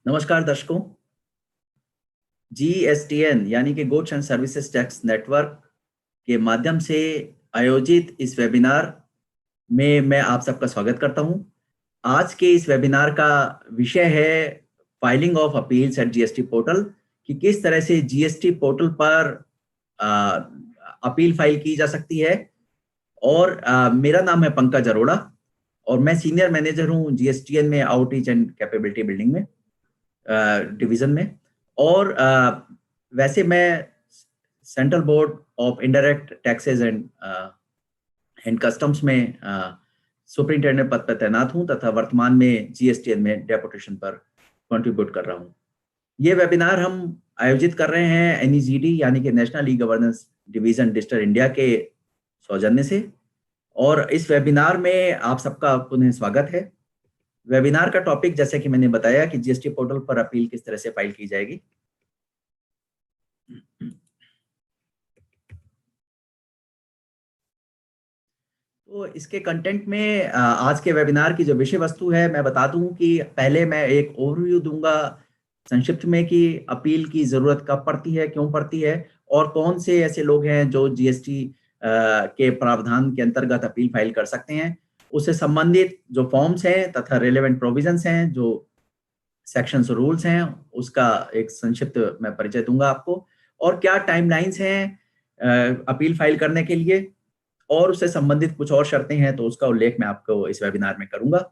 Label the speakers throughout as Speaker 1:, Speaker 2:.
Speaker 1: नमस्कार दर्शकों। GSTN यानी कि goods and services tax network के माध्यम से आयोजित इस वेबिनार में मैं आप सबका स्वागत करता हूं। आज के इस वेबिनार का विषय है filing of appeals at GST portal, कि किस तरह से जीएसटी पोर्टल पर अपील फाइल की जा सकती है। और मेरा नाम है पंकज अरोड़ा और मैं सीनियर मैनेजर हूं GSTN में आउटरीच एंड कैपेबिलिटी बिल्डिंग में डिवीजन में। और वैसे मैं central board of indirect taxes and customs में सुपरिंटेंडेंट पद पर तैनात हूं तथा वर्तमान में GSTN में डेपुटेशन पर कंट्रीब्यूट कर रहा हूं। ये वेबिनार हम आयोजित कर रहे हैं NEGD यानी कि national e governance division digital India के सौजन्य से। और इस वेबिनार में आप सबका पुनः स्वागत है। वेबिनार का टॉपिक जैसे कि मैंने बताया कि जीएसटी पोर्टल पर अपील किस तरह से फाइल की जाएगी। तो इसके कंटेंट में आज के वेबिनार की जो विषय वस्तु है, मैं बता दूं कि पहले मैं एक ओवरव्यू दूंगा संक्षिप्त में कि अपील की जरूरत कब पड़ती है, क्यों पड़ती है और कौन से ऐसे लोग हैं जो जीएसटी के प्रावधान के अंतर्गत अपील फाइल कर सकते हैं। उससे संबंधित जो फॉर्म्स हैं तथा रिलेवेंट प्रोविजंस हैं, जो सेक्शंस रूल्स हैं, उसका एक संक्षिप्त मैं परिचय दूंगा आपको। और क्या टाइमलाइंस हैं अपील फाइल करने के लिए, और उससे संबंधित कुछ और शर्तें हैं तो उसका उल्लेख मैं आपको इस वेबिनार में करूंगा।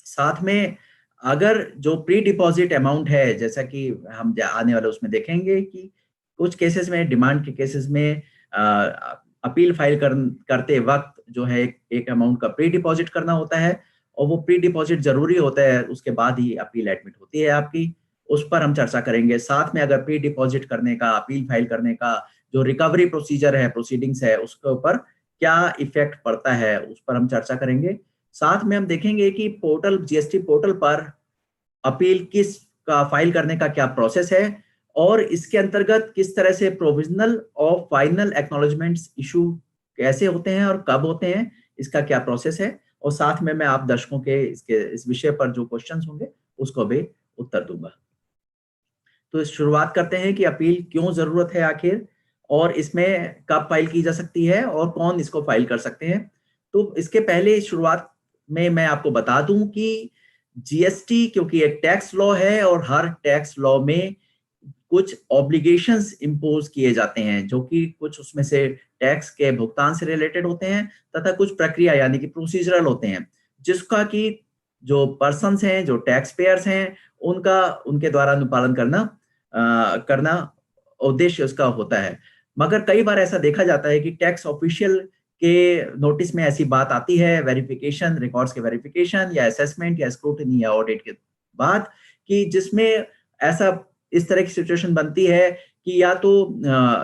Speaker 1: साथ में अगर जो प्री डिपॉजिट अमाउंट है, जैसा कि हम आने वाले उसमें देखेंगे कि कुछ केसेस में, डिमांड के केसेस में अपील फाइल करते वक्त जो है एक अमाउंट का प्री डिपॉजिट करना होता है और वो प्री डिपॉजिट जरूरी होता है, उसके बाद ही अपील एडमिट होती है आपकी। उस पर हम चर्चा करेंगे। साथ में अगर प्री डिपॉजिट करने का, अपील फाइल करने का जो रिकवरी प्रोसीजर है, प्रोसीडिंग्स है, उसके ऊपर क्या इफेक्ट पड़ता है, उस पर हम चर्चा करेंगे। साथ में हम देखेंगे कि पोर्टल, जीएसटी पोर्टल पर अपील किस का फाइल करने का क्या प्रोसेस है और इसके अंतर्गत किस तरह से प्रोविजनल और फाइनल एक्नॉलेजमेंट्स इशू कैसे होते हैं और कब होते हैं, इसका क्या प्रोसेस है। और साथ में मैं आप दर्शकों के इस विषय पर जो क्वेश्चंस होंगे उसको भी उत्तर दूंगा। तो शुरुआत करते हैं कि अपील क्यों जरूरत है आखिर, और इसमें कब फाइल की जा सकती है और कौन इसको फाइल कर सकते हैं। तो इसके पहले शुरुआत में मैं आपको बता दूं कि जीएसटी क्योंकि एक टैक्स लॉ है और हर टैक्स लॉ में कुछ ऑब्लिगेशंस इंपोज किए जाते हैं, जो कि कुछ उसमें से टैक्स के भुगतान से रिलेटेड होते हैं तथा कुछ प्रक्रिया यानी कि प्रोसीजरल होते हैं, जिसका कि जो पर्सन्स हैं, जो टैक्स पेयर्स हैं, उनका उनके द्वारा अनुपालन करना उद्देश्य उसका होता है। मगर कई बार ऐसा देखा जाता है कि टैक्स ऑफिशियल के नोटिस में ऐसी बात आती है, वेरिफिकेशन, रिकॉर्ड्स के वेरिफिकेशन या असेसमेंट या स्क्रूटनी या ऑडिट के बाद, कि जिसमें ऐसा इस तरह की सिचुएशन बनती है कि या तो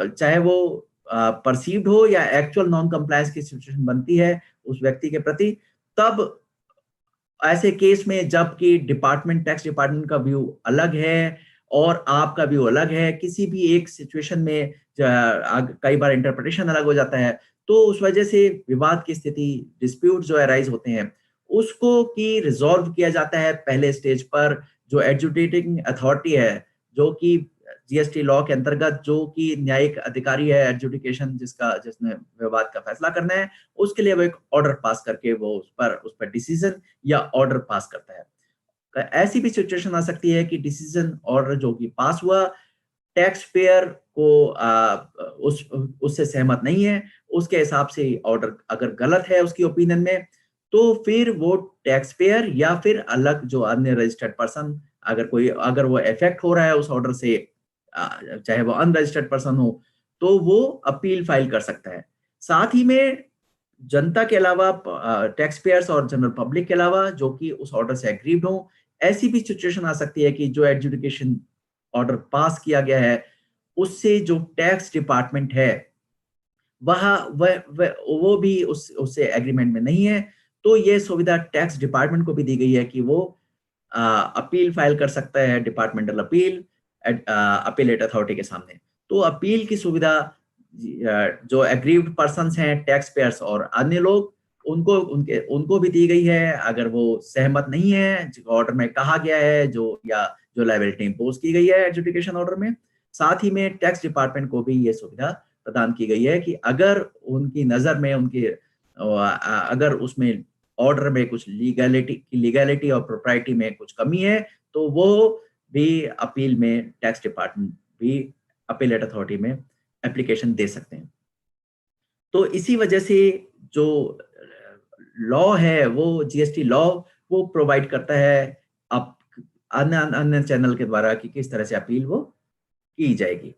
Speaker 1: चाहे वो परसीव्ड हो या एक्चुअल नॉन कंप्लायंस की सिचुएशन बनती है उस व्यक्ति के प्रति। तब ऐसे केस में जबकि टैक्स डिपार्टमेंट का व्यू अलग है और आपका व्यू अलग है, किसी भी एक सिचुएशन में कई बार इंटरप्रिटेशन अलग हो जाता है, तो उस वजह से विवाद की स्थिति, डिस्प्यूट जो अराइज होते हैं, उसको की रिजॉल्व किया जाता है पहले स्टेज पर जो एडजुडिकेटिंग अथॉरिटी है, जो कि जीएसटी लॉ के अंतर्गत जो कि न्यायिक अधिकारी है, एडजुडिकेशन जिसने विवाद का फैसला करना है, उसके लिए वो एक ऑर्डर पास करके वो उस पर डिसीजन या ऑर्डर पास करता है। ऐसी भी सिचुएशन आ सकती है कि डिसीजन ऑर्डर जो कि पास हुआ, टैक्स पेयर को उससे सहमत नहीं है, उसके हिसाब से ऑर्डर अगर गलत है उसकी ओपिनियन में, तो फिर वो टैक्स पेयर या फिर अलग जो अन्य रजिस्टर्ड पर्सन, अगर वो इफेक्ट हो रहा है उस ऑर्डर से, चाहे वो अनरजिस्टर्ड पर्सन हो, तो वो अपील फाइल कर सकता है। साथ ही में जनता के अलावा, टैक्स पेयर्स और जनरल पब्लिक के अलावा जो कि उस ऑर्डर से एग्रीड हो, ऐसी भी सिचुएशन आ सकती है कि जो एडजुडिकेशन ऑर्डर पास किया गया है उससे जो टैक्स डिपार्टमेंट है वो भी उससे एग्रीमेंट में नहीं है। तो ये सुविधा टैक्स डिपार्टमेंट को भी दी गई है कि वो अपील फाइल कर सकता है, डिपार्टमेंटल अपील अपीलेट अथॉरिटी के सामने। तो अपील की सुविधा जो एग्रीव्ड पर्सन्स हैं, टैक्स पेयर्स और अन्य लोग, उनको भी दी गई है। अगर वो सहमत नहीं है, ऑर्डर में कहा गया है जो, या जो लायबिलिटी इम्पोज की गई है एडजुडिकेशन ऑर्डर में। साथ ही में टैक्स डिपार्टमेंट को भी ये सुविधा प्रदान की गई है कि अगर उनकी नज़र में अगर उसमें ऑर्डर में कुछ लीगैलिटी और प्रोप्राइटी में कुछ कमी है, तो वो भी अपील में टैक्स डिपार्टमेंट भी अपीलेट अथॉरिटी में एप्लीकेशन दे सकते हैं। तो इसी वजह से जो लॉ है वो जीएसटी लॉ वो प्रोवाइड करता है आप अन्य अन्य चैनल के द्वारा कि किस तरह से अपील वो की जाएगी।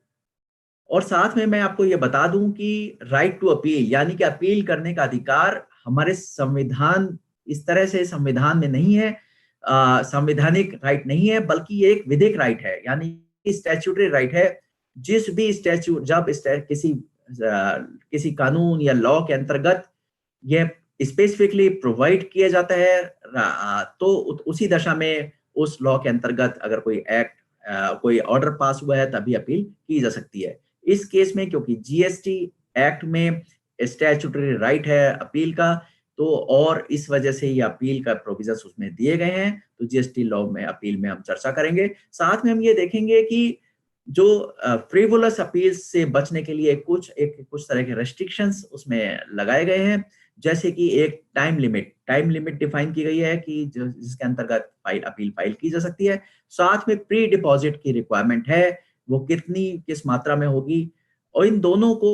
Speaker 1: और साथ में मैं आपको ये बता दूं कि राइट टू अपील यानी कि अपील करने का अधिकार हमारे संविधान इस तरह से संविधान में नहीं है, संवैधानिक राइट नहीं है, बल्कि ये एक विधिक राइट है, यानी कि स्टैट्यूटरी राइट है। जिस भी स्टैच्यूट जब किसी कानून या लॉ के अंतर्गत यह स्पेसिफिकली प्रोवाइड किया जाता है, तो उसी दशा में उस लॉ के अंतर्गत अगर कोई कोई ऑर्डर पास हुआ है तभी अपील की जा सकती है। इस केस में क्योंकि जीएसटी एक्ट में स्टैट्यूटरी राइट है अपील का, तो और इस वजह से ये अपील का प्रोविजंस उसमें दिए गए हैं, तो जीएसटी लॉ में अपील में हम चर्चा करेंगे। साथ में हम ये देखेंगे कि जो फ्रिवोलस अपील से बचने के लिए कुछ तरह के रेस्ट्रिक्शंस उसमें लगाए गए हैं, जैसे कि एक टाइम लिमिट डिफाइन की गई है कि जिसके अंतर्गत अपील फाइल की जा सकती है। साथ में प्री डिपॉजिट की रिक्वायरमेंट है, वो किस मात्रा में होगी, और इन दोनों को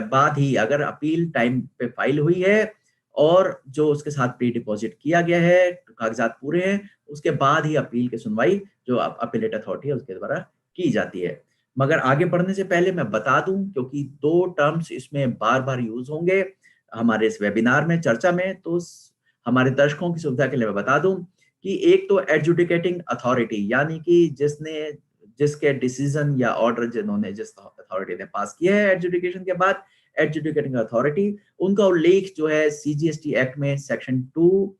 Speaker 1: बाद ही अगर अपील टाइम पे फाइल हुई है और जो उसके साथ प्री डिपॉजिट किया गया है, कागजात पूरे हैं, उसके बाद ही अपील की सुनवाई जो अपीलेट अथॉरिटी है उसके द्वारा की जाती है। मगर आगे बढ़ने से पहले मैं बता दूं, क्योंकि 2 टर्म्स इसमें बार-बार यूज होंगे हमारे इस वेबिनार में चर्चा में, तो हमारे दर्शकों की सुविधा के लिए मैं बता दूं कि एक तो एडजुडिकेटिंग अथॉरिटी यानी कि जिसके डिसीजन या ऑर्डर जिस अथॉरिटी ने पास किया है एडजुडिकेशन के बाद, एडजुडिकेटिंग अथॉरिटी, उनका उल्लेख जो है सीजीएसटी एक्ट में सेक्शन 2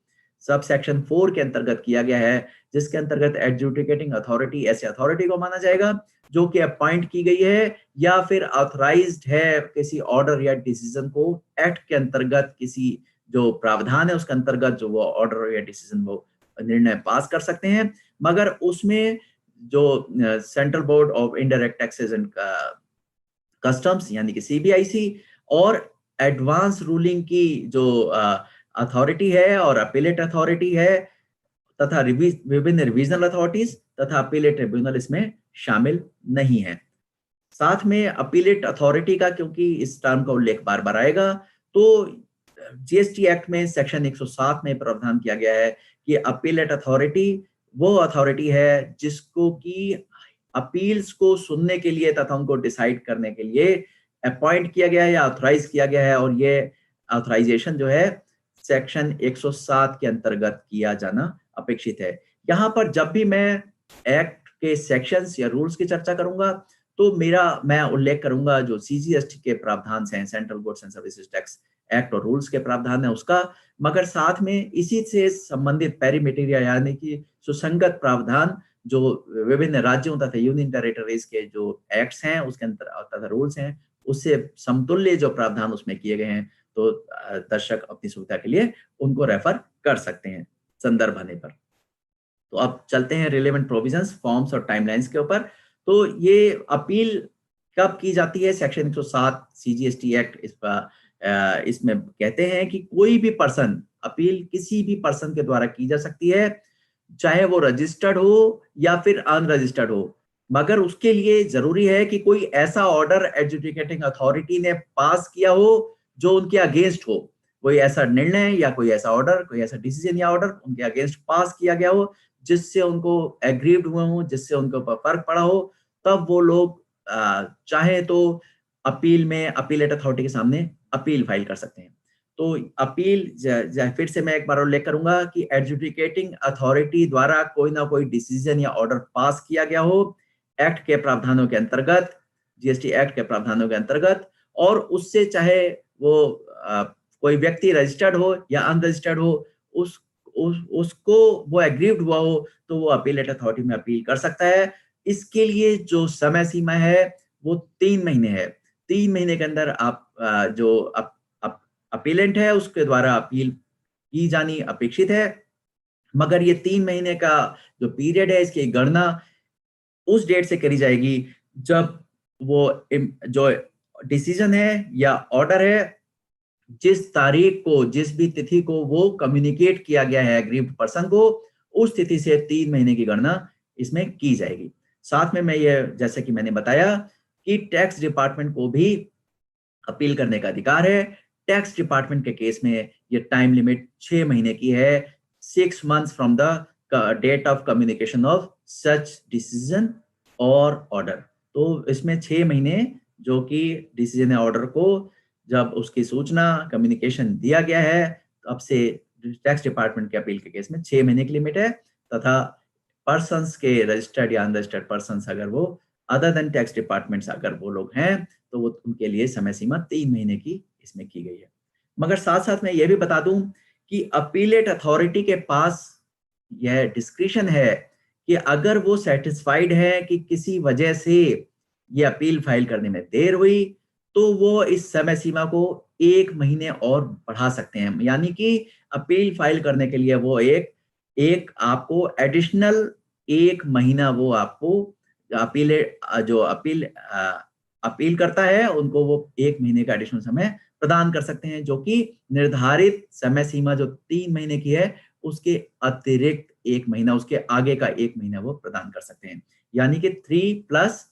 Speaker 1: सब सेक्शन 4 के अंतर्गत किया गया है, जिसके अंतर्गत एडजुडिकेटिंग अथॉरिटी ऐसे अथॉरिटी को माना जाएगा जो कि अपॉइंट की गई है या फिर ऑथराइज्ड है किसी ऑर्डर या डिसीजन को एक्ट के अंतर्गत किसी जो प्रावधान है उसके अंतर्गत जो वो ऑर्डर या डिसीजन वो निर्णय पास कर सकते हैं। मगर उसमें जो central board of indirect taxes and customs यानी कि सीबीआईसी और एडवांस रूलिंग की जो अथॉरिटी है और अपीलेट अथॉरिटी है तथा विभिन्न रिवीजनल अथॉरिटीज तथा अपीलेट ट्रिब्यूनल इसमें शामिल नहीं है। साथ में अपीलेट अथॉरिटी का क्योंकि इस टर्म का उल्लेख बार बार आएगा, तो जीएसटी एक्ट में सेक्शन 107 में प्रावधान किया गया है कि अपीलेट अथॉरिटी वो अथॉरिटी है जिसको कि अपील्स को सुनने के लिए तथा उनको डिसाइड करने के लिए अपॉइंट किया गया है या ऑथराइज किया गया है, और ये ऑथराइजेशन जो है सेक्शन 107 के अंतर्गत किया जाना अपेक्षित है। यहाँ पर जब भी मैं एक्ट के सेक्शंस या रूल्स की चर्चा करूंगा तो मैं उल्लेख करूंगा जो सीजीएसटी के प्रावधान हैं, central goods and services tax act और रूल्स के प्रावधान है उसका, मगर साथ में इसी से संबंधित पेरीमेटेरिया यानी कि सुसंगत प्रावधान जो विभिन्न राज्यों तथा यूनियन टेरिटरीज के जो एक्ट्स हैं उसके अंतर तथा रूल्स हैं उससे समतुल्य जो प्रावधान उसमें किए गए हैं, तो दर्शक अपनी सुविधा के लिए उनको रेफर कर सकते हैं संदर्भ आने पर। तो अब चलते हैं रिलेवेंट प्रोविजंस, फॉर्म्स और टाइमलाइंस के ऊपर। तो ये अपील कब की जाती है? सेक्शन 107 सीजीएसटी एक्ट इसमें कहते हैं कि कोई भी पर्सन, अपील किसी भी पर्सन के द्वारा की जा सकती है, चाहे वो रजिस्टर्ड हो या फिर अनरजिस्टर्ड हो, मगर उसके लिए जरूरी है कि कोई ऐसा ऑर्डर एडजुडिकेटिंग अथॉरिटी ने पास किया हो जो उनके अगेंस्ट हो, कोई ऐसा निर्णय या कोई ऐसा ऑर्डर, कोई ऐसा डिसीजन या ऑर्डर उनके अगेंस्ट पास किया गया हो जिससे उनको एग्रीव्ड हुए हो, जिससे उनके ऊपर फर्क पड़ा हो, तब वो लोग चाहे तो अपील में अपीलेट अथॉरिटी के सामने अपील फाइल कर सकते हैं। तो अपील फिर से मैं एक बार उल्लेख करूंगा कि एडजुडिकेटिंग अथॉरिटी द्वारा कोई ना कोई डिसीजन या ऑर्डर पास किया गया हो एक्ट के प्रावधानों के अंतर्गत, जीएसटी एक्ट के प्रावधानों के अंतर्गत, और उससे चाहे वो कोई व्यक्ति रजिस्टर्ड हो या अनरजिस्टर्ड हो, उसको वो एग्रीव्ड हुआ हो तो वो अपीलेट अथॉरिटी में अपील कर सकता है। इसके लिए जो समय सीमा है वो 3 महीने है। 3 महीने के अंदर आप जो अपीलेंट है उसके द्वारा अपील की जानी अपेक्षित है, मगर ये 3 महीने का जो पीरियड है इसकी गणना उस डेट से करी जाएगी जब वो जो डिसीजन है या ऑर्डर है, जिस तारीख को, जिस भी तिथि को वो कम्युनिकेट किया गया है एग्रीव्ड पर्सन को, उस तिथि से 3 महीने की गणना इसमें की जाएगी। साथ में मैं ये, जैसे कि मैंने बताया कि टैक्स डिपार्टमेंट को भी अपील करने का अधिकार है। टैक्स डिपार्टमेंट के केस में ये टाइम लिमिट 6 महीने की है, 6 months from the date of communication of such decision और ऑर्डर। तो इसमें 6 महीने जो कि डिसीजन या ऑर्डर को जब उसकी सूचना कम्युनिकेशन दिया गया है, तब से टैक्स डिपार्टमेंट के अपील के केस में 6 महीने की लिमिट है, तथा पर्सन्स के रजिस्टर्ड या अनरजिस्टर्ड पर्सन्स अगर वो अदर देन टैक्स डिपार्टमेंट्स अगर वो लोग हैं, तो वो उनके लिए समय सीमा 3 महीने की इसमें की गई है। मगर साथ-साथ मैं ये भी बता दूं कि अपीलेट अथॉरिटी के पास यह डिस्क्रिशन है कि अगर वो सैटिस्फाइड है कि किसी वजह से ये अपील फाइल करने में देर हुई, तो वो इस समय सीमा को 1 महीने और बढ़ा सकते हैं। यानी कि अपील फाइल करने के लिए वो एक एक आपको एडिशनल 1 महीना वो आपको जो अपील करता है, उनको वो 1 महीने का एडिशनल समय प्रदान कर सकते हैं, जो कि निर्धारित समय सीमा जो 3 महीने की है, उसके अतिरिक्त 1 महीना, उसके आगे का 1 महीना वो प्रदान कर सकते हैं। यानी कि 3 प्लस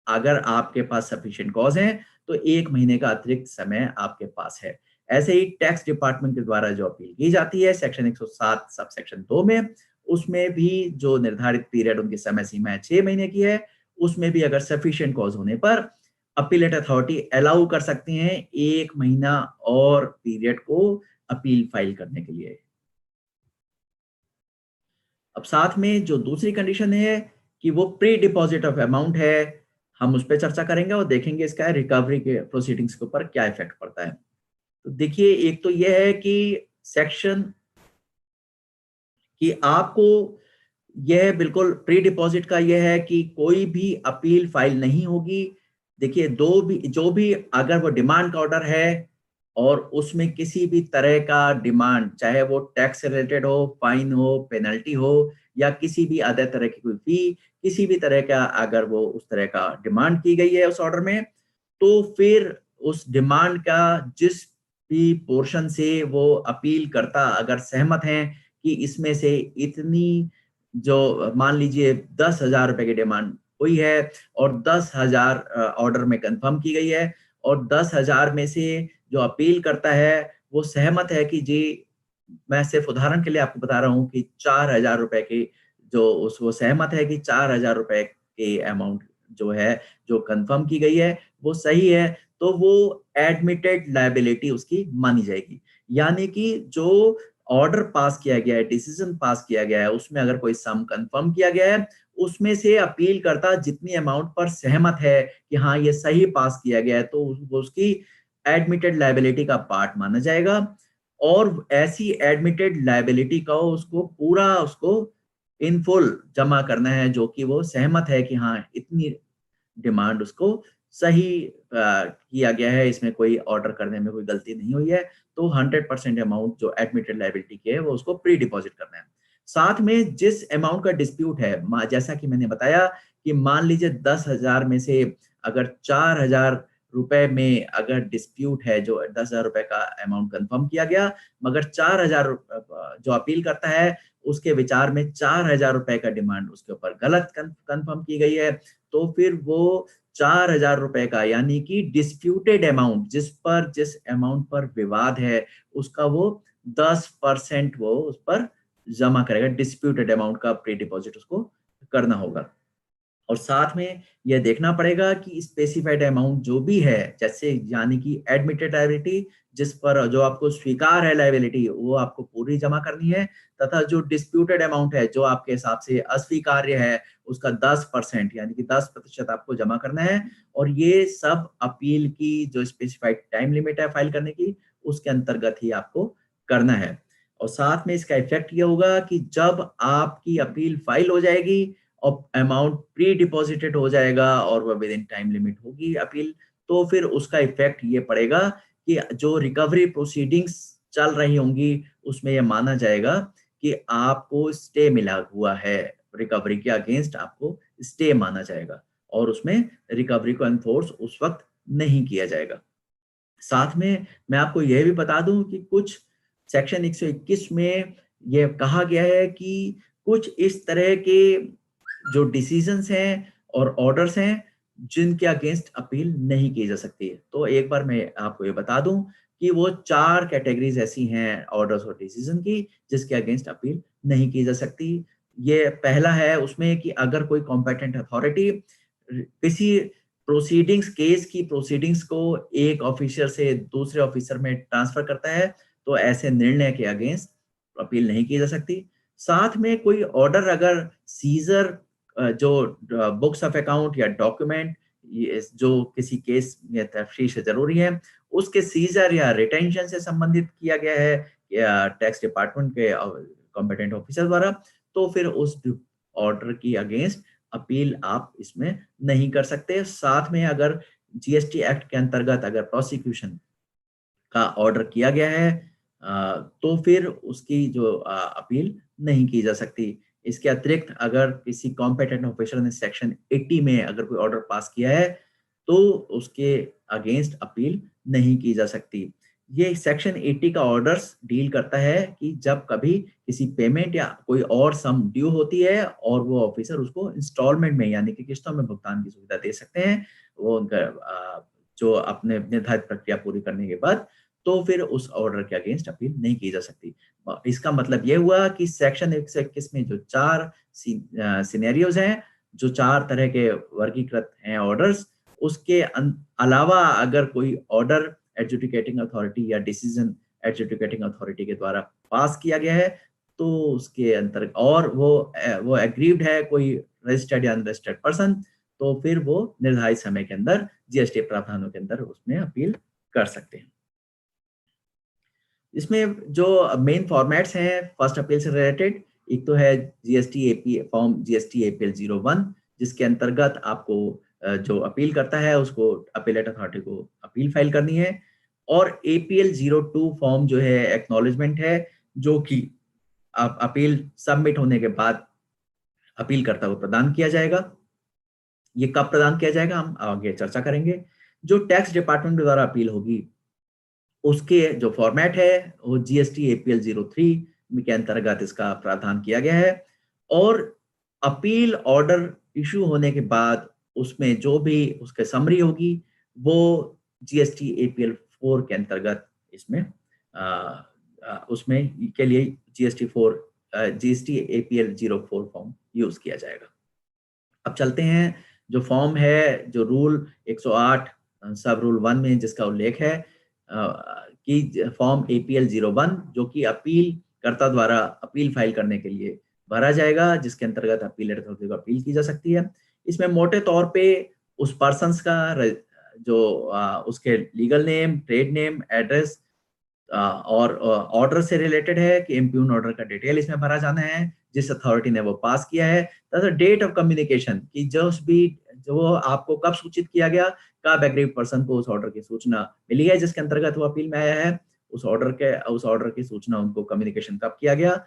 Speaker 1: अगर आपके पास सफिशिएंट कॉज़ है, तो 1 महीने का अतिरिक्त समय आपके पास है। ऐसे ही टैक्स डिपार्टमेंट के द्वारा जो अपील की जाती है सेक्शन 107 सबसेक्शन 2 में, उसमें भी जो निर्धारित पीरियड उनकी समय सीमा है 6 महीने की है, उसमें भी अगर सफिशिएंट कॉज़ होने पर अपीलेट अथॉरिटी अलाउ कर सकती हैं 1 महीना और पीरियड को अपील फाइल करने के लिए। अब साथ में जो दूसरी कंडीशन है कि वो प्री डिपॉजिट ऑफ अमाउंट है, हम उस पे चर्चा करेंगे और देखेंगे इसका रिकवरी के प्रोसीडिंग्स के ऊपर क्या इफेक्ट पड़ता है। तो देखिए, एक तो ये है कि सेक्शन कि आपको यह बिल्कुल प्री डिपॉजिट का यह है कि कोई भी अपील फाइल नहीं होगी। देखिए, दो भी जो भी अगर वो डिमांड का ऑर्डर है और उसमें किसी भी तरह का डिमांड, चाहे वो टैक्स से रिलेटेड हो, फाइन हो, पेनल्टी हो या किसी भी अदर तरह की कोई फी, किसी भी तरह का अगर वो उस तरह का डिमांड की गई है उस ऑर्डर में, तो फिर उस डिमांड का जिस भी पोर्शन से वो अपील करता अगर सहमत हैं कि इसमें से इतनी, जो मान लीजिए 10,000 रुपए की डिमांड हुई है और 10,000 ऑर्डर में कंफर्म की गई है और 10,000 में से जो अपील करता है वो सहमत है कि जी, मैं सिर्फ उदाहरण के लिए आपको बता रहा हूँ कि 4,000 रुपए की जो उस वो सहमत है कि 4,000 रुपए की अमाउंट जो है, जो कंफर्म की गई है, वो सही है, तो वो एडमिटेड लायबिलिटी उसकी मानी जाएगी। यानी कि जो ऑर्डर पास किया गया है, डिसीजन पास किया गया है, उसमें अगर कोई सम कंफर्म किया गया है, उसमें से अपील करता जितनी अमाउंट पर सहमत है कि हाँ, ये सही पास किया गया है, तो वो उसकी एडमिटेड लायबिलिटी का पार्ट माना जाएगा और ऐसी एडमिटेड लायबिलिटी का उसको पूरा उसको इन फुल जमा करना है, जो कि वो सहमत है कि हाँ, इतनी डिमांड उसको सही किया गया है, इसमें कोई ऑर्डर करने में कोई गलती नहीं हुई है, तो 100% अमाउंट जो एडमिटेड लायबिलिटी की है, वो उसको प्री डिपॉज़िट करना है। साथ में जिस अमाउंट का डिस्प्यूट है, जैसा कि मैंने बताया कि मान लीजिए 10,000 में से अगर 4,000 रुपए में अगर डिस्प्यूट है, जो 10,000 रुपए का अमाउंट कन्फर्म किया गया, मगर 4,000 जो अपील करता है, उसके विचार में 4,000 रुपए का डिमांड उसके ऊपर गलत कन्फर्म की गई है, तो फिर वो 4,000 रुपए का, यानी कि डिस्प्यूटेड अमाउंट, जिस अमाउंट पर विवाद है, उसका वो 10% वो उस पर जमा करेगा। डिस्प्यूटेड अमाउंट का प्री डिपॉजिट उसको करना होगा। और साथ में यह देखना पड़ेगा कि स्पेसिफाइड अमाउंट जो भी है, जैसे यानी कि एडमिटेड लायबिलिटी, जिस पर जो आपको स्वीकार है लायबिलिटी, वो आपको पूरी जमा करनी है, तथा जो डिस्प्यूटेड अमाउंट है, जो आपके हिसाब से अस्वीकार्य है, उसका 10% यानी कि 10% आपको जमा करना है और ये सब अपील की जो स्पेसिफाइड टाइम लिमिट है फाइल करने की, उसके अंतर्गत ही आपको करना है। और साथ में इसका इफेक्ट ये होगा कि जब आपकी अपील फाइल हो जाएगी और अमाउंट प्री डिपॉजिटेड हो जाएगा और वह विद इन टाइम लिमिट होगी अपील, तो फिर उसका इफेक्ट ये पड़ेगा कि जो रिकवरी प्रोसीडिंग्स चल रही होंगी, उसमें यह माना जाएगा कि आपको स्टे मिला हुआ है, रिकवरी के अगेंस्ट आपको स्टे माना जाएगा और उसमें रिकवरी को एनफोर्स उस वक्त नहीं किया जाएगा। साथ में मैं आपको यह भी बता दूं कि कुछ सेक्शन 121 में यह कहा गया है कि कुछ इस तरह के जो डिसीजंस हैं और ऑर्डर्स हैं जिनके अगेंस्ट अपील नहीं की जा सकती है। तो एक बार मैं आपको ये बता दूं कि वो 4 कैटेगरीज ऐसी हैं ऑर्डर्स और डिसीजन की जिसके अगेंस्ट अपील नहीं की जा सकती। ये पहला है उसमें कि अगर कोई कॉम्पिटेंट अथॉरिटी किसी प्रोसीडिंग्स केस की प्रोसीडिंग्स को एक ऑफिसर से दूसरे ऑफिसर में ट्रांसफर करता है तो ऐसे निर्णय के अगेंस्ट अपील नहीं की जा सकती। साथ में कोई ऑर्डर अगर सीजर जो बुक्स ऑफ अकाउंट या डॉक्यूमेंट जो किसी केस में तफ्तीश जरूरी है उसके सीजर या रिटेंशन से संबंधित किया गया है या टैक्स डिपार्टमेंट के कॉम्पिटेंट ऑफिसर द्वारा, तो फिर उस ऑर्डर की अगेंस्ट अपील आप इसमें नहीं कर सकते। साथ में अगर जीएसटी एक्ट के अंतर्गत अगर प्रोसिक्यूशन का ऑर्डर किया गया है तो फिर उसकी जो अपील नहीं की जा सकती। इसके अतिरिक्त अगर किसी कॉम्पिटेंट ऑफिसर ने सेक्शन 80 में अगर कोई ऑर्डर पास किया है तो उसके अगेंस्ट अपील नहीं की जा सकती। ये सेक्शन 80 का ऑर्डर्स डील करता है कि जब कभी किसी पेमेंट या कोई और सम ड्यू होती है और वो ऑफिसर उसको इंस्टॉलमेंट में यानी कि किस्तों में भुगतान की सुविधा दे सकते हैं। वो उनका जो अपने निर्धारित प्रक्रिया पूरी करने के बाद तो फिर उस ऑर्डर के अगेंस्ट अपील नहीं की जा सकती। इसका मतलब ये हुआ कि सेक्शन 121 में जो 4 सिनेरियोज हैं, जो 4 तरह के वर्गीकृत हैं ऑर्डर्स, उसके अलावा अगर कोई ऑर्डर एडजुडिकेटिंग अथॉरिटी या डिसीजन एडजुडिकेटिंग अथॉरिटी के द्वारा पास किया गया है, तो उसके अंतर्गत और वो एग्रीव्ड है कोई रजिस्टर्ड या अनरजिस्टर्ड पर्सन, तो फिर वो निर्धारित समय के अंदर जीएसटी प्रावधानों के अंदर उसमें अपील कर सकते हैं। इसमें जो मेन फॉर्मेट्स हैं फर्स्ट अपील से रिलेटेड, एक तो है GST AP form GST APL 01 जिसके अंतर्गत आपको जो अपील करता है उसको अपीलेट अथॉरिटी को अपील फाइल करनी है, और एपीएल 02 फॉर्म जो है एक्नॉलेजमेंट है जो कि आप अपील सबमिट होने के बाद अपील करता हुआ प्रदान किया जाएगा। ये कब प्रदान किया जाएगा हम आगे चर्चा करेंगे। जो टैक्स डिपार्टमेंट के द्वारा अपील होगी उसके जो फॉर्मेट है वो जीएसटी एपीएल 03 के अंतर्गत इसका प्रावधान किया गया है, और अपील ऑर्डर इशू होने के बाद उसमें जो भी उसके समरी होगी वो जीएसटी एपीएल 4 के अंतर्गत इसमें उसमें के लिए जीएसटी एपीएल 04 फॉर्म यूज किया जाएगा। अब चलते हैं जो फॉर्म है जो रूल 108 सब रूल 1 में जिसका उल्लेख है कि फॉर्म एपीएल 01 जो कि अपील कर्ता द्वारा अपील फाइल करने के लिए भरा जाएगा, जिसके अंतर्गत अपील अथॉरिटी को अपील की जा सकती है। इसमें मोटे तौर पे उस पर्सन्स का जो उसके legal name, trade name, address और ऑर्डर से रिलेटेड है कि इम्प्यून ऑर्डर का डिटेल इसमें भरा जाना है जिस अथॉरिटी ने वो पास किया है, तथा डेट ऑफ कम्युनिकेशन की जो आपको कब सूचित किया गया, कब एग्रीड पर्सन को उस ऑर्डर की सूचना मिली है जिसके अंतर्गत वो अपील में आया है, उस ऑर्डर की सूचना उनको कम्युनिकेशन कब किया गया,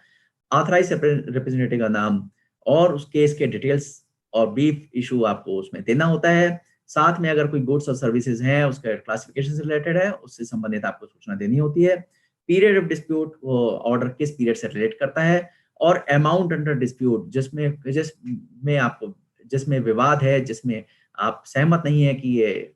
Speaker 1: ऑथराइज रिप्रेजेंटेटिव का नाम और उस केस के डिटेल्स और ब्रीफ इशू आपको उसमें देना होता है। साथ में अगर कोई गुड्स और सर्विसेज हैं उसके क्लासिफिकेशन से रिलेटेड है उससे संबंधित आपको सूचना देनी होती है। पीरियड ऑफ डिस्प्यूट, वो ऑर्डर किस पीरियड से रिलेट करता है, और अमाउंट अंडर डिस्प्यूट जिसमें विवाद है, जिसमें आप सहमत नहीं है कि ये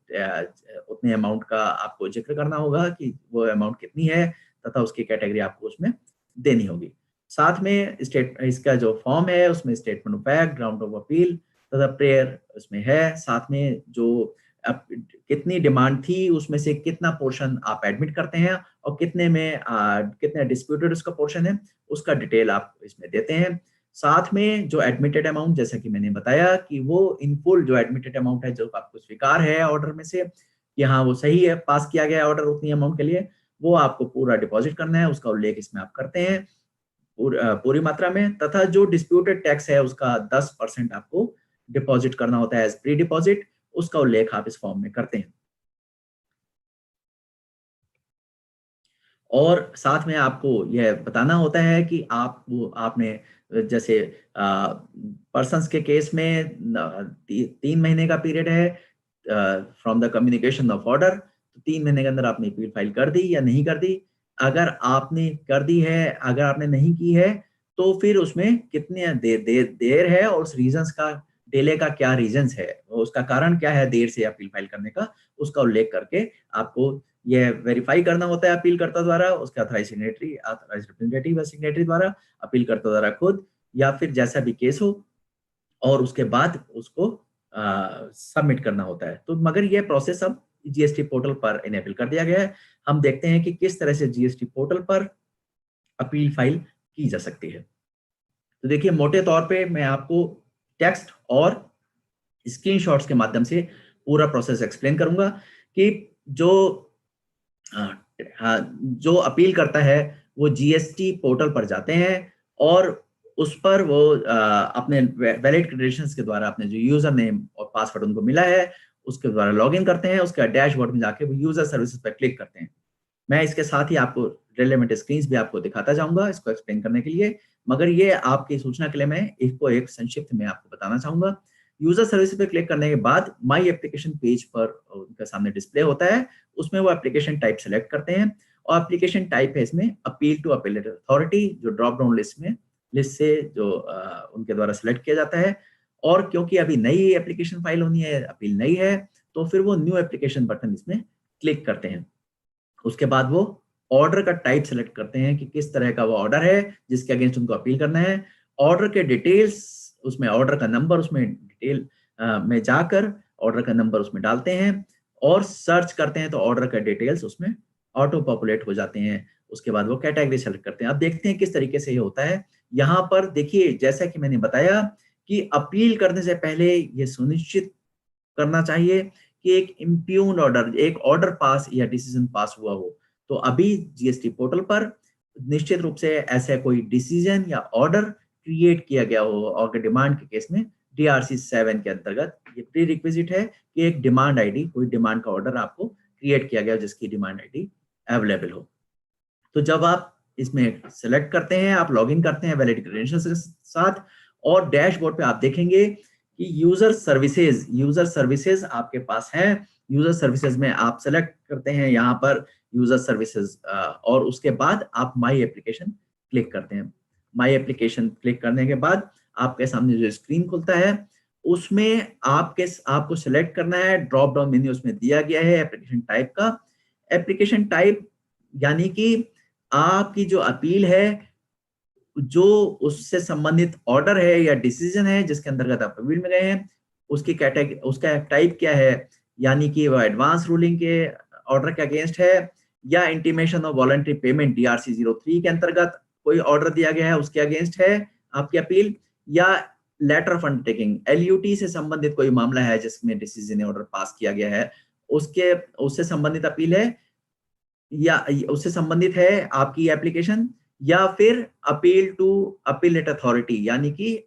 Speaker 1: उतने अमाउंट का आपको जिक्र करना होगा कि वो अमाउंट कितनी है, तथा उसकी कैटेगरी आपको उसमें देनी होगी। साथ में इसका जो फॉर्म है उसमें statement of fact, ground of appeal तथा प्रेयर उसमें है। साथ में जो कितनी डिमांड थी उसमें से कितना पोर्शन आप एडमिट करते हैं और कितने डिस्प्यूटेड उसका पोर्शन है उसका डिटेल आप इसमें देते हैं। साथ में जो एडमिटेड अमाउंट, जैसा कि मैंने बताया कि वो इन फुल जो एडमिटेड अमाउंट है जो आपको स्वीकार है ऑर्डर में से कि हाँ वो सही है, पास किया गया ऑर्डर उतनी अमाउंट के लिए, वो आपको पूरा डिपॉजिट करना है, उसका उल्लेख इसमें आप करते हैं पूरी मात्रा में। तथा जो डिस्प्यूटेड टैक्स है उसका 10% आपको डिपॉजिट करना होता है एज प्री डिपॉजिट, उसका उल्लेख आप इस फॉर्म में करते हैं। और साथ में आपको यह बताना होता है कि आपने जैसे पर्सन्स के केस में 3 महीने का पीरियड है from the communication of order, तो 3 महीने के अंदर आपने अपील फाइल कर दी या नहीं कर दी। अगर आपने कर दी है, अगर आपने नहीं की है, तो फिर उसमें कितने देर है और उस रीजंस का, डिले का क्या रीजंस है, उसका कारण क्या है देर से अपील फाइल करने का, उसका उल्लेख करके आपको ये वेरीफाई करना होता है अपीलकर्ता द्वारा, उसके ऑथराइज्ड सिग्नेटरी, ऑथराइज्ड रिप्रेजेंटेटिव या सिग्नेटरी द्वारा, अपीलकर्ता द्वारा खुद, या फिर जैसा भी केस हो, और उसके बाद उसको सबमिट करना होता है। तो मगर ये प्रोसेस अब जीएसटी पोर्टल पर इनेबल कर दिया गया है। हम देखते हैं कि किस तरह से जीएसटी पोर्टल पर अपील फाइल की जा सकती है। तो देखिए, मोटे तौर पे मैं आपको टेक्स्ट और स्क्रीनशॉट्स के माध्यम से पूरा प्रोसेस एक्सप्लेन करूंगा कि जो जो अपील करता है वो जीएसटी पोर्टल पर जाते हैं और उस पर वो अपने वैलिड क्रेडेंशियल्स के द्वारा अपने जो यूजर नेम और पासवर्ड उनको मिला है उसके द्वारा लॉगिन करते हैं। उसके डैशबोर्ड में जाके वो यूजर सर्विसेज पर क्लिक करते हैं। मैं इसके साथ ही आपको रिलेवेंट स्क्रीन्स भी आपको दिखाता जाऊंगा इसको एक्सप्लेन करने के लिए, मगर ये आपकी सूचना के लिए मैं इसको एक संक्षिप्त में आपको बताना चाहूंगा। यूजर सर्विस पे क्लिक करने के बाद माई एप्लीकेशन पेज पर उनके सामने डिस्प्ले होता है, उसमें वो एप्लीकेशन टाइप सेलेक्ट करते हैं और एप्लीकेशन टाइप है इसमें अपील टू अपीलेट अथॉरिटी, जो ड्रॉप डाउन लिस्ट से जो उनके द्वारा सेलेक्ट किया जाता है। और क्योंकि अभी नई एप्लीकेशन फाइल होनी है, अपील नई है, तो फिर वो न्यू एप्लीकेशन बटन इसमें क्लिक करते हैं। उसके बाद वो ऑर्डर का टाइप सेलेक्ट करते हैं कि किस तरह का वो ऑर्डर है जिसके अगेंस्ट उनको अपील करना है। ऑर्डर के डिटेल्स, उसमें ऑर्डर का नंबर, उसमें डिटेल में जाकर ऑर्डर का नंबर उसमें डालते हैं और सर्च करते हैं तो ऑर्डर का डिटेल्स उसमें ऑटो पॉपुलेट हो जाते हैं। उसके बाद वो कैटेगरी सेलेक्ट करते हैं। अब देखते हैं किस तरीके से ये होता है। यहाँ पर देखिए, जैसा कि मैंने बताया कि अपील करने से पहले ये सुनिश्चित करना चाहिए कि एक इम्प्यून ऑर्डर, एक ऑर्डर पास या डिसीजन पास हुआ हो। तो अभी जीएसटी पोर्टल पर निश्चित रूप से ऐसा कोई डिसीजन या ऑर्डर क्रिएट किया गया हो, और डिमांड के केस में डीआरसी 7 के अंतर्गत ये प्री रिक्विजिट है कि एक डिमांड आईडी, कोई डिमांड का ऑर्डर आपको क्रिएट किया गया जिसकी डिमांड आईडी अवेलेबल हो। तो जब आप इसमें सेलेक्ट करते हैं, आप लॉगिन करते हैं वैलिड क्रेडेंशियल्स के साथ, और डैशबोर्ड पे आप देखेंगे कि यूजर सर्विसेज आपके पास है। यूजर सर्विसेज में आप सेलेक्ट करते हैं यहाँ पर यूजर सर्विसेज, और उसके बाद आप माई एप्लीकेशन क्लिक करते हैं। माई एप्लीकेशन क्लिक करने के बाद आपके सामने जो स्क्रीन खुलता है उसमें आपको सेलेक्ट करना है, ड्रॉप डाउन मेन्यू उसमें दिया गया है एप्लीकेशन टाइप का। एप्लीकेशन टाइप यानी कि आपकी जो अपील है, जो उससे संबंधित ऑर्डर है या डिसीजन है जिसके अंतर्गत आप अपील में गए हैं, उसकी कैटेगरी, उसका टाइप क्या है, यानी कि वो एडवांस रूलिंग के ऑर्डर के अगेंस्ट है या intimation of voluntary payment DRC 03 के अंतर्गत कोई ऑर्डर दिया गया है उसके अगेंस्ट है आपकी अपील, या लेटर ऑफ अंडरटेकिंग एलयूटी से संबंधित कोई मामला है जिसमें डिसीजन ऑर्डर पास किया गया है, उसके उससे संबंधित अपील है, या उससे संबंधित है आपकी एप्लीकेशन, या फिर अपील टू अपीलेट अथॉरिटी, यानी कि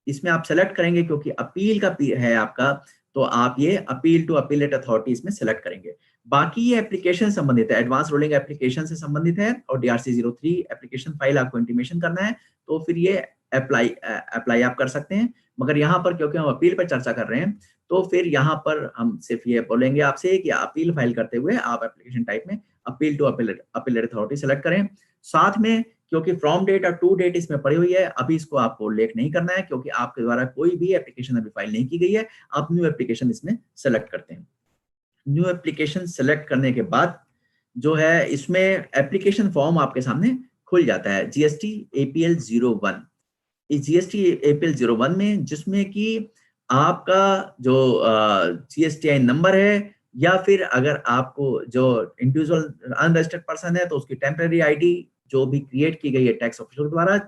Speaker 1: इसमें आप सेलेक्ट करेंगे क्योंकि अपील का है आपका, तो आप ये अपील टू अपीलेट अथॉरिटी इसमें सेलेक्ट करेंगे। बाकी ये एप्लीकेशन संबंधित है, एडवांस रूलिंग एप्लीकेशन से संबंधित है और डीआरसी 03 एप्लीकेशन फाइल आपको इंटीमेशन करना है, तो फिर ये अप्लाई आप कर सकते हैं। मगर यहाँ पर क्योंकि हम अपील पर चर्चा कर रहे हैं, तो फिर यहाँ पर हम सिर्फ ये बोलेंगे आपसे कि अपील फाइल करते हुए आप एप्लीकेशन टाइप में appeal to appellate authority select करें। साथ में क्योंकि फ्रॉम डेट और टू डेट इसमें पड़ी हुई है, अभी इसको आपको उल्लेख नहीं करना है क्योंकि आपके द्वारा कोई भी एप्लीकेशन अभी फाइल नहीं की गई है। आप न्यू एप्लीकेशन इसमें सेलेक्ट करते हैं। न्यू एप्लीकेशन सेलेक्ट करने के बाद जो है इसमें एप्लीकेशन फॉर्म आपके सामने खुल जाता है, जीएसटी एपीएल 01। इस जीएसटी एपीएल 01 में, जिसमें कि आपका जो जीएसटीआई नंबर है, या फिर अगर आपको जो इंडिविजुअल अनरजिस्टर्ड पर्सन है तो उसकी टेम्पररी आईडी जो भी क्रिएट की गई है टैक्स ऑफिसर द्वारा,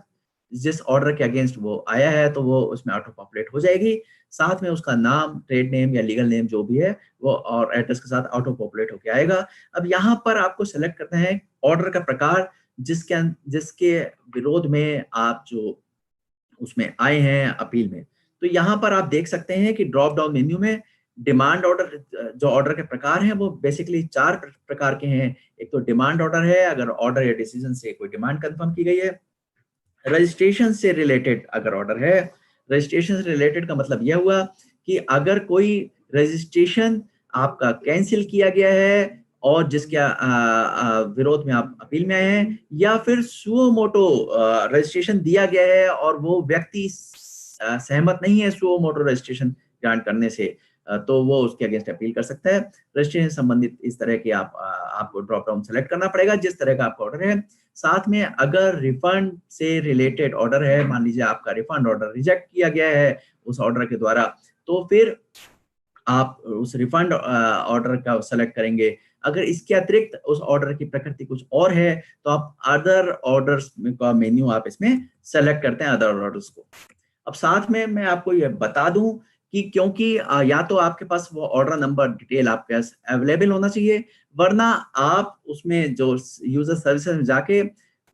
Speaker 1: जिस ऑर्डर के अगेंस्ट वो आया है, तो वो उसमें ऑटो पॉपुलेट हो जाएगी। साथ में उसका नाम, ट्रेड नेम या लीगल नेम जो भी है वो और एड्रेस के साथ ऑटो पॉपुलेट होकर आएगा। अब यहाँ पर आपको सेलेक्ट करना है ऑर्डर का प्रकार जिसके विरोध में आप जो उसमें आए हैं अपील में। तो यहाँ पर आप देख सकते हैं कि ड्रॉप डाउन मेन्यू में डिमांड ऑर्डर, जो ऑर्डर के प्रकार हैं वो बेसिकली 4 प्रकार के हैं। एक तो डिमांड ऑर्डर है, अगर ऑर्डर या डिसीजन से कोई डिमांड कंफर्म की गई है। रजिस्ट्रेशन से रिलेटेड अगर ऑर्डर है, रजिस्ट्रेशन से रिलेटेड का मतलब यह हुआ कि अगर कोई रजिस्ट्रेशन आपका कैंसिल किया गया है और जिसके विरोध में आप अपील में आए हैं, या फिर सुओ मोटो रजिस्ट्रेशन दिया गया है और वो व्यक्ति सहमत नहीं है सुओ मोटो रजिस्ट्रेशन ग्रांट करने से, तो वो उसके अगेंस्ट अपील कर सकता है। रजिस्ट्रेशन संबंधित इस तरह की आपको ड्रॉप डाउन सेलेक्ट करना पड़ेगा जिस तरह का आपका ऑर्डर है। साथ में अगर रिफंड से रिलेटेड ऑर्डर है, मान लीजिए आपका रिफंड ऑर्डर रिजेक्ट किया गया है उस ऑर्डर के द्वारा, तो फिर आप उस रिफंड ऑर्डर का सेलेक्ट करेंगे। अगर इसके अतिरिक्त उस ऑर्डर की प्रकृति कुछ और है तो आप अदर ऑर्डर्स का मेन्यू आप इसमें सेलेक्ट करते हैं, अदर ऑर्डर्स को। अब साथ में मैं आपको ये बता दूं कि क्योंकि या तो आपके पास वो ऑर्डर नंबर डिटेल आपके पास अवेलेबल होना चाहिए, वरना आप उसमें जो यूजर सर्विसेज में जाके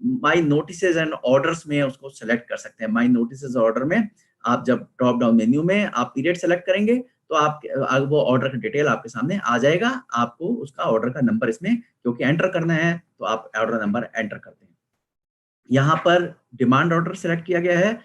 Speaker 1: माई नोटिसेज एंड ऑर्डर्स में उसको सेलेक्ट कर सकते हैं। माई नोटिसेज ऑर्डर में आप जब ड्रॉप डाउन मेन्यू में आप पीरियड सेलेक्ट करेंगे तो आप वो ऑर्डर का डिटेल आपके सामने आ जाएगा। आपको उसका ऑर्डर का नंबर इसमें क्योंकि एंटर करना है तो आप ऑर्डर नंबर एंटर करते हैं। यहाँ पर डिमांड ऑर्डर सेलेक्ट किया गया है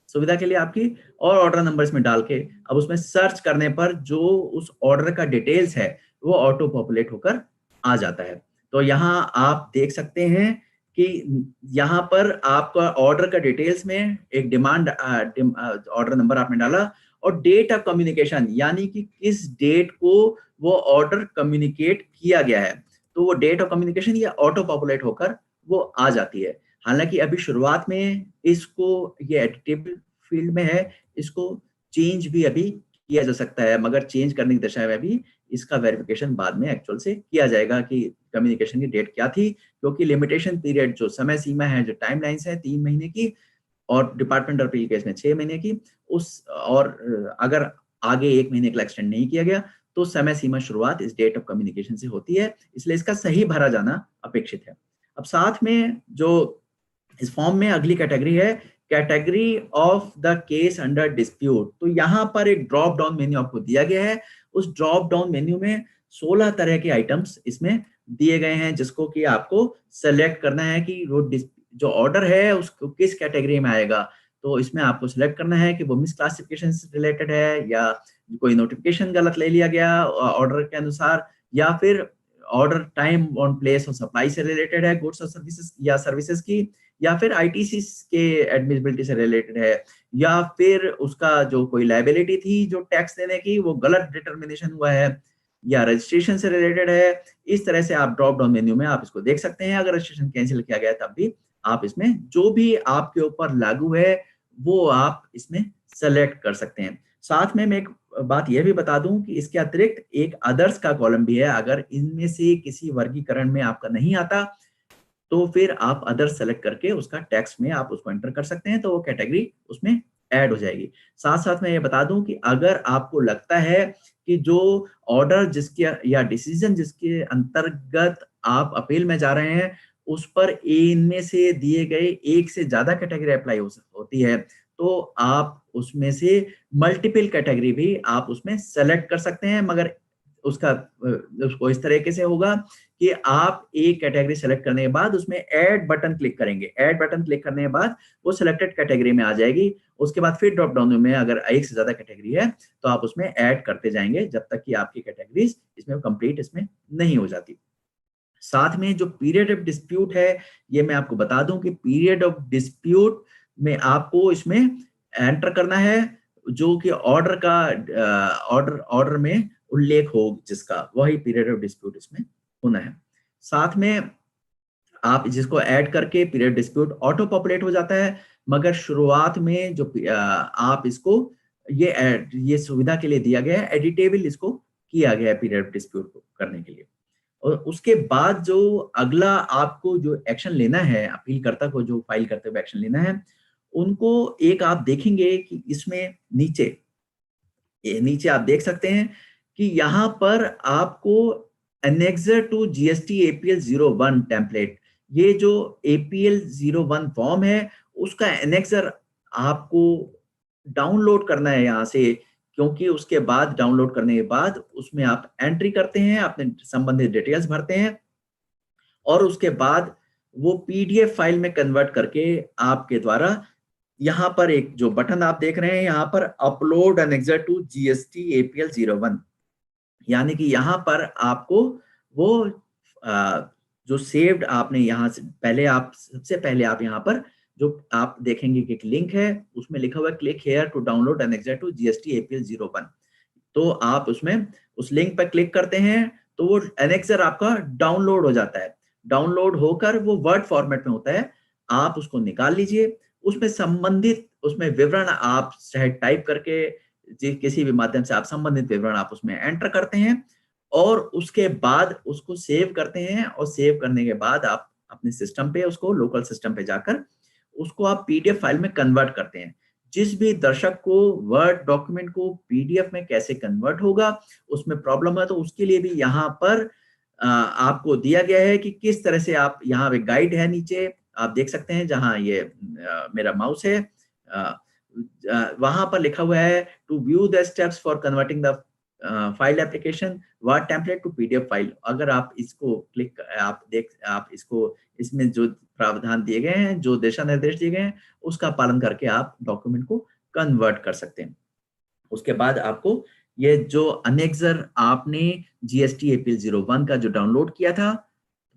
Speaker 1: सुविधा के लिए आपकी, और ऑर्डर नंबर इसमें डाल के अब उसमें सर्च करने पर जो उस ऑर्डर का डिटेल्स है वो ऑटो पॉपुलेट होकर आ जाता है। तो यहाँ आप देख सकते हैं कि यहाँ पर आपका ऑर्डर का डिटेल्स में एक डिमांड ऑर्डर नंबर आपने डाला और डेट ऑफ कम्युनिकेशन, यानी कि किस डेट को वो ऑर्डर कम्युनिकेट किया गया है, तो वो डेट ऑफ कम्युनिकेशन ये ऑटो पॉपुलेट होकर वो आ जाती है। हालांकि अभी शुरुआत में इसको, ये एडिटेबल फील्ड में है, इसको चेंज भी अभी किया जा सकता है, मगर चेंज करने की दशा में भी इसका वेरिफिकेशन बाद में एक्चुअल से किया जाएगा कि कम्युनिकेशन की डेट क्या थी, क्योंकि लिमिटेशन पीरियड जो समय सीमा है, जो टाइम लाइन्स है 3 महीने की और डिपार्टमेंट ऑफ अपील केस में 6 महीने की, उस और अगर आगे 1 महीने के लिए एक्सटेंड नहीं किया गया तो समय सीमा शुरुआत इस डेट ऑफ कम्युनिकेशन से होती है, इसलिए इसका सही भरा जाना अपेक्षित है। अब साथ में जो इस फॉर्म में अगली कैटेगरी है category of the case under dispute, तो यहाँ पर एक ड्रॉप डाउन मेन्यू आपको दिया गया है। उस ड्रॉप डाउन मेन्यू में 16 तरह के आइटम्स इसमें दिए गए हैं जिसको कि आपको सेलेक्ट करना है कि वो जो ऑर्डर है उसको किस कैटेगरी में आएगा। तो इसमें आपको सिलेक्ट करना है कि वो मिस क्लासिफिकेशन से रिलेटेड है, या कोई नोटिफिकेशन गलत ले लिया गया ऑर्डर के अनुसार, या फिर ऑर्डर टाइम ऑन प्लेस और सप्लाई से रिलेटेड है गुड्स और सर्विसेज या सर्विसेज की, या फिर आईटीसी के एडमिसिबिलिटी से रिलेटेड है, या फिर उसका जो कोई लायबिलिटी थी जो टैक्स देने की वो गलत डिटर्मिनेशन हुआ है, या रजिस्ट्रेशन से रिलेटेड है। इस तरह से आप ड्रॉप डाउन मेन्यू में आप इसको देख सकते हैं। अगर रजिस्ट्रेशन कैंसिल किया गया तब भी आप इसमें जो भी आपके ऊपर लागू है वो आप इसमें सेलेक्ट कर सकते हैं। साथ में मैं एक बात यह भी बता दूं कि इसके अतिरिक्त एक अदर्स का कॉलम भी है। अगर इनमें से किसी वर्गीकरण में आपका नहीं आता तो फिर आप अदर सेलेक्ट करके उसका टेक्स्ट में आप उसको एंटर कर सकते हैं, तो वो कैटेगरी उसमें ऐड हो जाएगी। साथ साथ मैं ये बता दूं कि अगर आपको लगता है कि जो ऑर्डर जिसके या डिसीजन जिसके अंतर्गत आप अपील में जा रहे हैं उस पर इनमें से दिए गए एक से ज्यादा कैटेगरी अप्लाई होती है, तो आप उसमें से मल्टीपल कैटेगरी भी आप उसमें सेलेक्ट कर सकते हैं। मगर उसको इस तरीके से होगा कि आप एक कैटेगरी सेलेक्ट करने के बाद उसमें ऐड बटन क्लिक करेंगे। ऐड बटन क्लिक करने के बाद वो सिलेक्टेड कैटेगरी में आ जाएगी। उसके बाद फिर ड्रॉप डाउन में अगर एक से ज्यादा कैटेगरी है तो आप उसमें ऐड करते जाएंगे जब तक कि आपकी कैटेगरीज इसमें कंप्लीट इसमें नहीं हो जाती। साथ में जो पीरियड ऑफ डिस्प्यूट है, ये मैं आपको बता दूं कि पीरियड ऑफ डिस्प्यूट में आपको इसमें एंटर करना है जो कि ऑर्डर का ऑर्डर में उल्लेख हो जिसका, वही पीरियड ऑफ डिस्प्यूट इसमें होना है। साथ में आप जिसको ऐड करके पीरियड डिस्प्यूट ऑटो पॉपुलेट हो जाता है, मगर शुरुआत में जो आप इसको ये सुविधा के लिए दिया गया है, एडिटेबल इसको किया गया है पीरियड डिस्प्यूट को करने के लिए। और उसके बाद जो अगला आपको जो एक्शन लेना है, अपीलकर्ता को जो फाइल करते हुए एक्शन लेना है, उनको एक आप देखेंगे कि इसमें नीचे आप देख सकते हैं कि यहाँ पर आपको annexure to GST APL 01 template, ये जो एपीएल 01 फॉर्म है उसका एनेक्सर आपको डाउनलोड करना है यहाँ से क्योंकि उसके बाद डाउनलोड करने के बाद उसमें आप एंट्री करते हैं, अपने संबंधित डिटेल्स भरते हैं और उसके बाद वो पीडीएफ फाइल में कन्वर्ट करके आपके द्वारा यहाँ पर एक जो बटन आप देख रहे हैं यहाँ पर upload annexure to GST APL 01, यानी कि यहाँ पर आपको वो जो सेव्ड आपने यहाँ से पहले आप सबसे पहले आप यहाँ पर जो आप देखेंगे कि एक लिंक है उसमें लिखा हुआ है click here to download annexure to GST APL 01। तो आप उसमें उस लिंक पर क्लिक करते हैं तो वो एनेक्सर आपका डाउनलोड हो जाता है। डाउनलोड होकर वो वर्ड फॉर्मेट में होता है, आप उसको निकाल लीजिए। उसमें संबंधित उसमें विवरण आप चाहे टाइप करके किसी भी माध्यम से आप संबंधित विवरण आप उसमें एंटर करते हैं और उसके बाद उसको सेव करते हैं और सेव करने के बाद आप अपने सिस्टम पे उसको लोकल सिस्टम पे जाकर उसको आप पीडीएफ फाइल में कन्वर्ट करते हैं। जिस भी दर्शक को वर्ड डॉक्यूमेंट को पीडीएफ में कैसे कन्वर्ट होगा उसमें प्रॉब्लम है तो उसके लिए भी यहाँ पर आपको दिया गया है कि किस तरह से आप यहाँ पे गाइड है नीचे आप देख सकते हैं जहाँ ये मेरा माउस है वहां पर लिखा हुआ है to view the steps for converting the file application word template to PDF file. अगर आप इसको क्लिक आप इसको इसमें जो प्रावधान दिए गए हैं जो दिशा निर्देश दिए गए हैं उसका पालन करके आप डॉक्यूमेंट को कन्वर्ट कर सकते हैं। उसके बाद आपको ये जो अनेक्सर आपने जीएसटी एपीएल 01 का जो डाउनलोड किया था,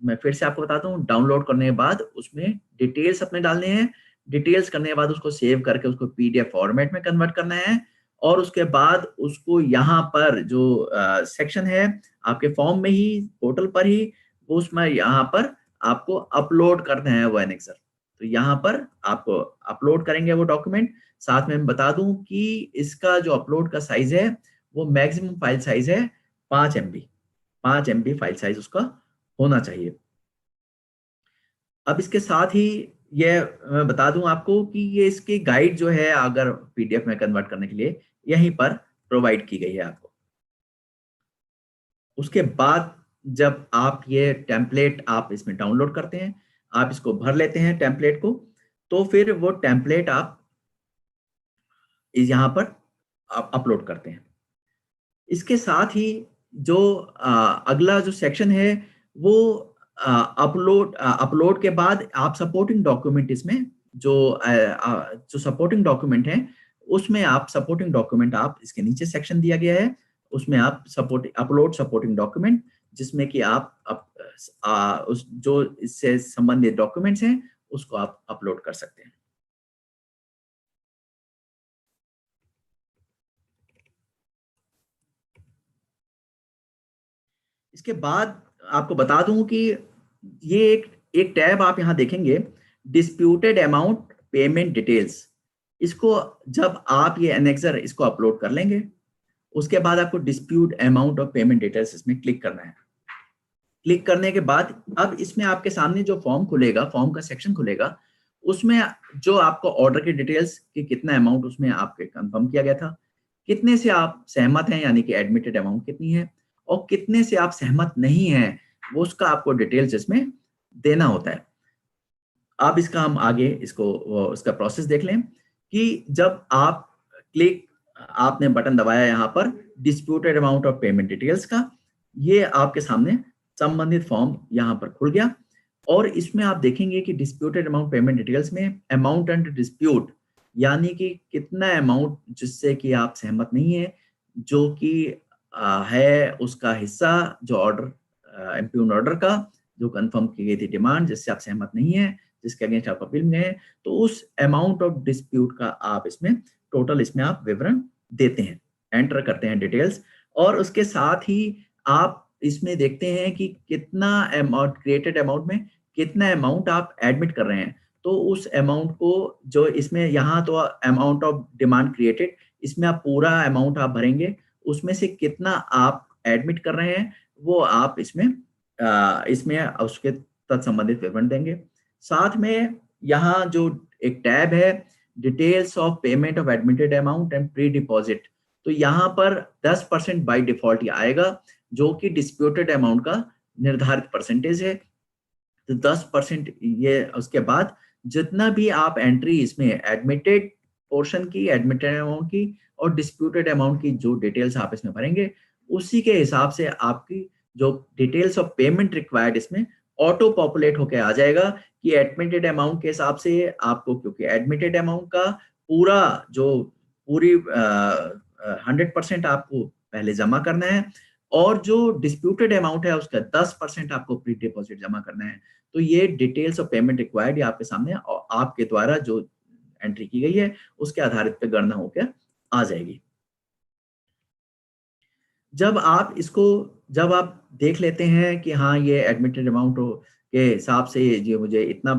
Speaker 1: मैं फिर से आपको बताता हूँ, डाउनलोड करने के बाद उसमें डिटेल्स अपने डालने हैं। डिटेल्स करने के बाद उसको सेव करके उसको पीडीएफ फॉर्मेट में कन्वर्ट करना है और उसके बाद उसको यहाँ पर जो सेक्शन है आपके फॉर्म में ही पोर्टल पर ही उसमें यहाँ पर आपको अपलोड करना है वो एनेक्सर। तो यहाँ पर आपको अपलोड करेंगे वो डॉक्यूमेंट। साथ में मैं बता दूं कि इसका जो अपलोड का साइज है वो मैक्सिमम फाइल साइज है 5 MB। 5 MB फाइल साइज उसका होना चाहिए। अब इसके साथ ही ये मैं बता दूं आपको कि ये इसकी गाइड जो है अगर पीडीएफ में कन्वर्ट करने के लिए यहीं पर प्रोवाइड की गई है आपको। उसके बाद जब आप ये टेम्पलेट आप इसमें डाउनलोड करते हैं, आप इसको भर लेते हैं टेम्पलेट को, तो फिर वो टेम्पलेट आप यहाँ पर आप अपलोड करते हैं। इसके साथ ही जो अगला जो सेक्शन है वो अपलोड के बाद आप सपोर्टिंग डॉक्यूमेंट इसमें जो सपोर्टिंग डॉक्यूमेंट है उसमें आप सपोर्टिंग डॉक्यूमेंट आप इसके नीचे सेक्शन दिया गया है उसमें आप अपलोड सपोर्टिंग डॉक्यूमेंट जिसमें कि आप उस जो इससे संबंधित डॉक्यूमेंट्स हैं उसको आप अपलोड कर सकते हैं। इसके बाद आपको बता दूं कि ये एक टैब आप यहाँ देखेंगे डिस्प्यूटेड अमाउंट पेमेंट डिटेल्स। इसको जब आप ये एनेक्सर इसको अपलोड कर लेंगे उसके बाद आपको dispute amount of payment details इसमें क्लिक करना है। क्लिक करने के बाद अब इसमें आपके सामने जो फॉर्म खुलेगा, फॉर्म का सेक्शन खुलेगा, उसमें जो आपको ऑर्डर की डिटेल्स कि कितना अमाउंट उसमें आपके कंफर्म किया गया था, कितने से आप सहमत हैं यानी कि एडमिटेड अमाउंट कितनी है और कितने से आप सहमत नहीं हैं वो उसका आपको डिटेल्स इसमें देना होता है। अब इसका हम आगे उसका प्रोसेस देख लें कि जब आप आपने बटन दबाया यहाँ पर disputed amount of payment details का, ये आपके सामने संबंधित फॉर्म यहाँ पर खुल गया और इसमें आप देखेंगे कि डिस्प्यूटेड अमाउंट पेमेंट डिटेल्स में अमाउंट अंडर डिस्प्यूट यानी कि कितना अमाउंट जिससे कि आप सहमत नहीं है जो कि है उसका हिस्सा जो ऑर्डर इम्प्यून ऑर्डर का जो कंफर्म की गई थी डिमांड जिससे आप सहमत नहीं है जिसके अगेंस्ट आप अपील में गए तो उस अमाउंट ऑफ डिस्प्यूट का आप इसमें टोटल इसमें आप विवरण देते हैं, एंटर करते हैं डिटेल्स और उसके साथ ही आप इसमें देखते हैं कि कितना अमाउंट क्रिएटेड अमाउंट में कितना अमाउंट आप एडमिट कर रहे हैं। तो उस अमाउंट को जो इसमें यहाँ तो अमाउंट ऑफ डिमांड क्रिएटेड इसमें आप पूरा अमाउंट आप भरेंगे, उसमें से कितना आप एडमिट कर रहे हैं वो आप इसमें उसके तत्संबंधित विवरण देंगे। साथ में यहाँ जो एक टैब है details of payment of admitted amount and pre deposit, तो यहाँ पर 10% बाय डिफॉल्ट आएगा जो कि डिस्प्यूटेड अमाउंट का निर्धारित परसेंटेज है। तो 10% ये उसके बाद जितना भी आप एंट्री इसमें एडमिटेड पोर्शन की, एडमिटेड अमाउंट की और डिस्प्यूटेड अमाउंट की जो डिटेल्स आप इसमें भरेंगे, उसी के हिसाब से आपकी जो डिटेल्स ऑफ पेमेंट रिक्वायर्ड इसमें ऑटो पॉपुलेट होके आ जाएगा कि एडमिटेड अमाउंट के हिसाब से आपको, क्योंकि एडमिटेड अमाउंट का पूरा जो पूरी 100% आपको पहले जमा करना है और जो डिस्प्यूटेड अमाउंट है उसका 10% आपको प्री डिपॉजिट जमा करना है। तो ये डिटेल्स ऑफ पेमेंट रिक्वायर्ड ये आपके सामने और आपके द्वारा जो एंट्री की गई है उसके आधारित पे गणना होकर आ जाएगी। जब आप देख लेते हैं कि हाँ ये एडमिटेड अमाउंट के हिसाब से ये मुझे इतना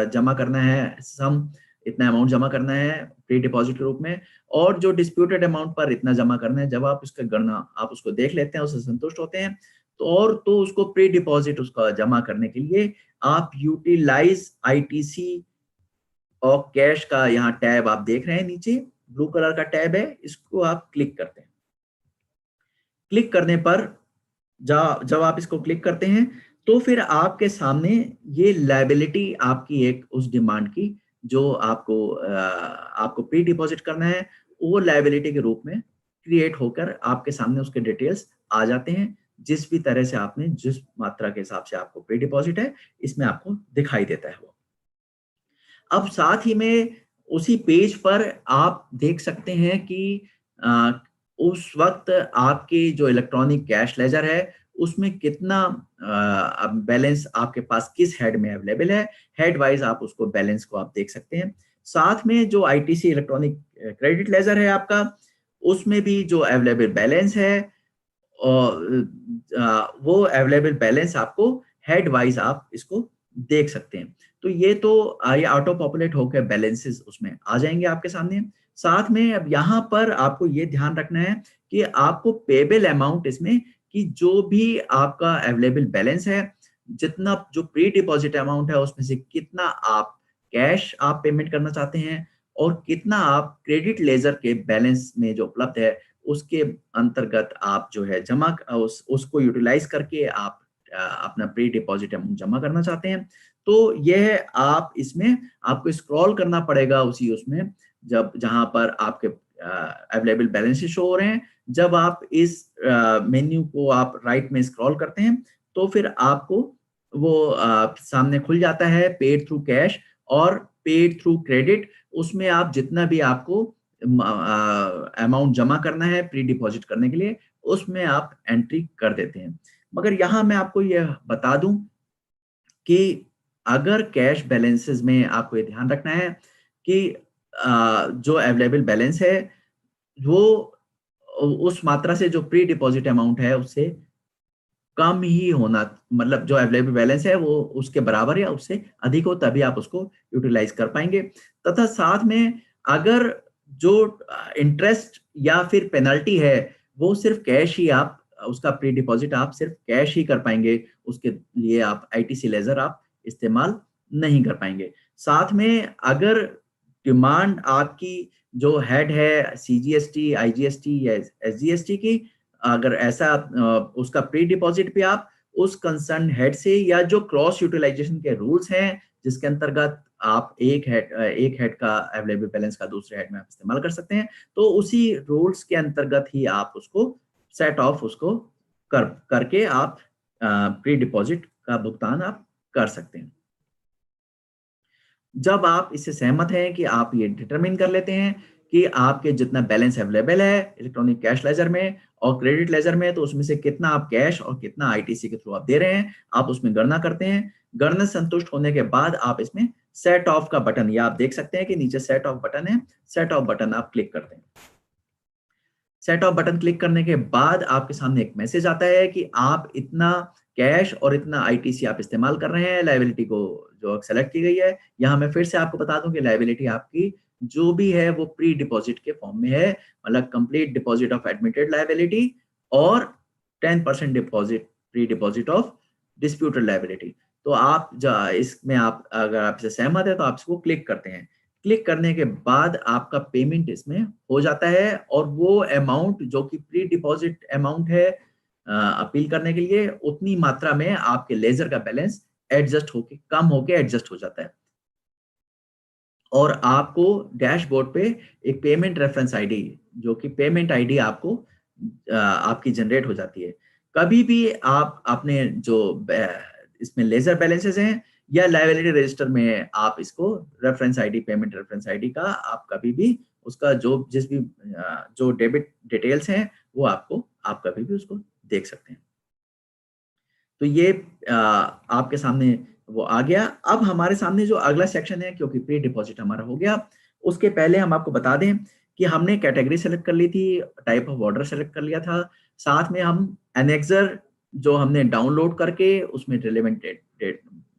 Speaker 1: जमा करना है, सम इतना अमाउंट जमा करना है प्री डिपॉजिट के रूप में और जो डिस्प्यूटेड अमाउंट पर इतना जमा करना है, जब आप इसका गणना आप उसको देख लेते हैं, उससे संतुष्ट होते हैं तो उसको प्री डिपॉजिट उसका जमा करने के लिए आप यूटिलाइज आईटीसी और कैश का यहाँ टैब आप देख रहे हैं, नीचे ब्लू कलर का टैब है, इसको आप क्लिक करते हैं। क्लिक करने पर जब आप इसको क्लिक करते हैं तो फिर आपके सामने ये लायबिलिटी आपकी एक उस डिमांड की जो आपको प्री डिपॉजिट करना है, वो लायबिलिटी के रूप में क्रिएट होकर आपके सामने उसके डिटेल्स आ जाते हैं। जिस भी तरह से आपने जिस मात्रा के हिसाब से आपको प्री डिपॉजिट है, इसमें आपको दिखाई देता है वो। अब साथ ही में उसी पेज पर आप देख सकते हैं कि अ, उस वक्त आपके जो इलेक्ट्रॉनिक कैश लेजर है उसमें कितना बैलेंस आपके पास किस हेड में अवेलेबल है, हेड वाइज आप उसको बैलेंस को आप देख सकते हैं। साथ में जो आईटीसी इलेक्ट्रॉनिक क्रेडिट लेजर है आपका, उसमें भी जो अवेलेबल बैलेंस है और वो अवेलेबल बैलेंस आपको हेड वाइज आप इसको देख सकते हैं। तो ये तो ये ऑटो पॉपुलेट होकर बैलेंसेस उसमें आ जाएंगे आपके सामने। साथ में अब यहाँ पर आपको ये ध्यान रखना है कि आपको पेबल अमाउंट इसमें कि जो भी आपका अवेलेबल बैलेंस है, जितना जो प्री डिपॉजिट अमाउंट है उसमें से कितना आप कैश आप पेमेंट करना चाहते हैं और कितना आप क्रेडिट लेजर के बैलेंस में जो उपलब्ध है उसके अंतर्गत आप जो है उसको यूटिलाइज करके आप अपना प्री डिपॉजिट अमाउंट जमा करना चाहते हैं। तो यह आप इसमें आपको स्क्रॉल करना पड़ेगा उसी उसमें जहां पर आपके अवेलेबल बैलेंसेस शो हो रहे हैं। जब आप इस मेन्यू को आप राइट में स्क्रॉल करते हैं तो फिर आपको वो सामने खुल जाता है पेड थ्रू कैश और पेड थ्रू क्रेडिट। उसमें आप जितना भी आपको अमाउंट जमा करना है प्री डिपॉजिट करने के लिए उसमें आप एंट्री कर देते हैं। मगर यहाँ मैं आपको यह बता दूं कि अगर कैश बैलेंसेस में आपको ये ध्यान रखना है कि जो अवेलेबल बैलेंस है वो उस मात्रा से जो प्री डिपॉजिट अमाउंट है उससे कम ही होना, मतलब जो अवेलेबल बैलेंस है वो उसके बराबर या उससे अधिक हो तभी आप उसको यूटिलाइज कर पाएंगे। तथा साथ में अगर जो इंटरेस्ट या फिर पेनल्टी है वो सिर्फ कैश ही आप उसका प्री डिपॉजिट आप सिर्फ कैश ही कर पाएंगे, उसके लिए आप आईटीसी लेजर आप इस्तेमाल नहीं कर पाएंगे। साथ में अगर डिमांड आपकी जो हेड है सीजीएसटी, आईजीएसटी या एसजीएसटी की, अगर ऐसा उसका प्री डिपॉजिट पे आप उस कंसर्न हेड से या जो क्रॉस यूटिलाइजेशन के रूल्स हैं जिसके अंतर्गत आप एक हेड का अवेलेबल बैलेंस का दूसरे हेड में आप इस्तेमाल कर सकते हैं, तो उसी रूल्स के अंतर्गत ही आप उसको सेट ऑफ उसको करके आप प्री डिपॉजिट का भुगतान आप कर सकते हैं। जब आप इससे सहमत हैं कि आप ये डिटरमिन कर लेते हैं कि आपके जितना बैलेंस अवेलेबल है इलेक्ट्रॉनिक कैश लेजर में और क्रेडिट लेजर में, तो उसमें से कितना आप कैश और कितना आईटीसी के थ्रू आप दे रहे हैं, आप उसमें गणना करते हैं। गणना संतुष्ट होने के बाद आप इसमें सेट ऑफ का बटन, या आप देख सकते हैं कि नीचे सेट ऑफ बटन है, सेट ऑफ बटन आप क्लिक करते हैं। सेट ऑफ बटन क्लिक करने के बाद आपके सामने एक मैसेज आता है कि आप इतना कैश और इतना आईटीसी आप इस्तेमाल कर रहे हैं, लायबिलिटी को जो सेलेक्ट की गई है। यहाँ मैं फिर से आपको बता दूं कि लायबिलिटी आपकी जो भी है वो प्री डिपॉजिट के फॉर्म में है, मतलब complete deposit of admitted liability और 10% deposit pre deposit of disputed liability. तो आप इसमें आप अगर आप इसे सहमत है तो आप इसको क्लिक करते हैं। क्लिक करने के बाद आपका पेमेंट इसमें हो जाता है और वो अमाउंट जो कि प्री डिपॉजिट अमाउंट है अपील करने के लिए, उतनी मात्रा में आपके लेजर का बैलेंस एडजस्ट होके कम होके एडजस्ट हो जाता है। और आपको डैशबोर्ड पे एक पेमेंट रेफरेंस आईडी, जो कि पेमेंट आईडी आपको आपकी जनरेट हो जाती है। कभी भी आप अपने जो इसमें लेजर बैलेंसेस हैं या लायबिलिटी रजिस्टर में आप इसको reference ID, payment reference ID का आप कभी भी उसका जो जिस भी जो डेबिट डिटेल्स हैं वो आप कभी भी उसको देख सकते हैं। तो ये आपके सामने वो आ गया। अब हमारे सामने जो अगला सेक्शन है, क्योंकि प्री डिपॉजिट हमारा हो गया, उसके पहले हम आपको बता दें कि हमने कैटेगरी सेलेक्ट कर ली थी, टाइप ऑफ ऑर्डर सेलेक्ट कर लिया था, साथ में हम एनेक्सर जो हमने डाउनलोड करके उसमें रिलेवेंट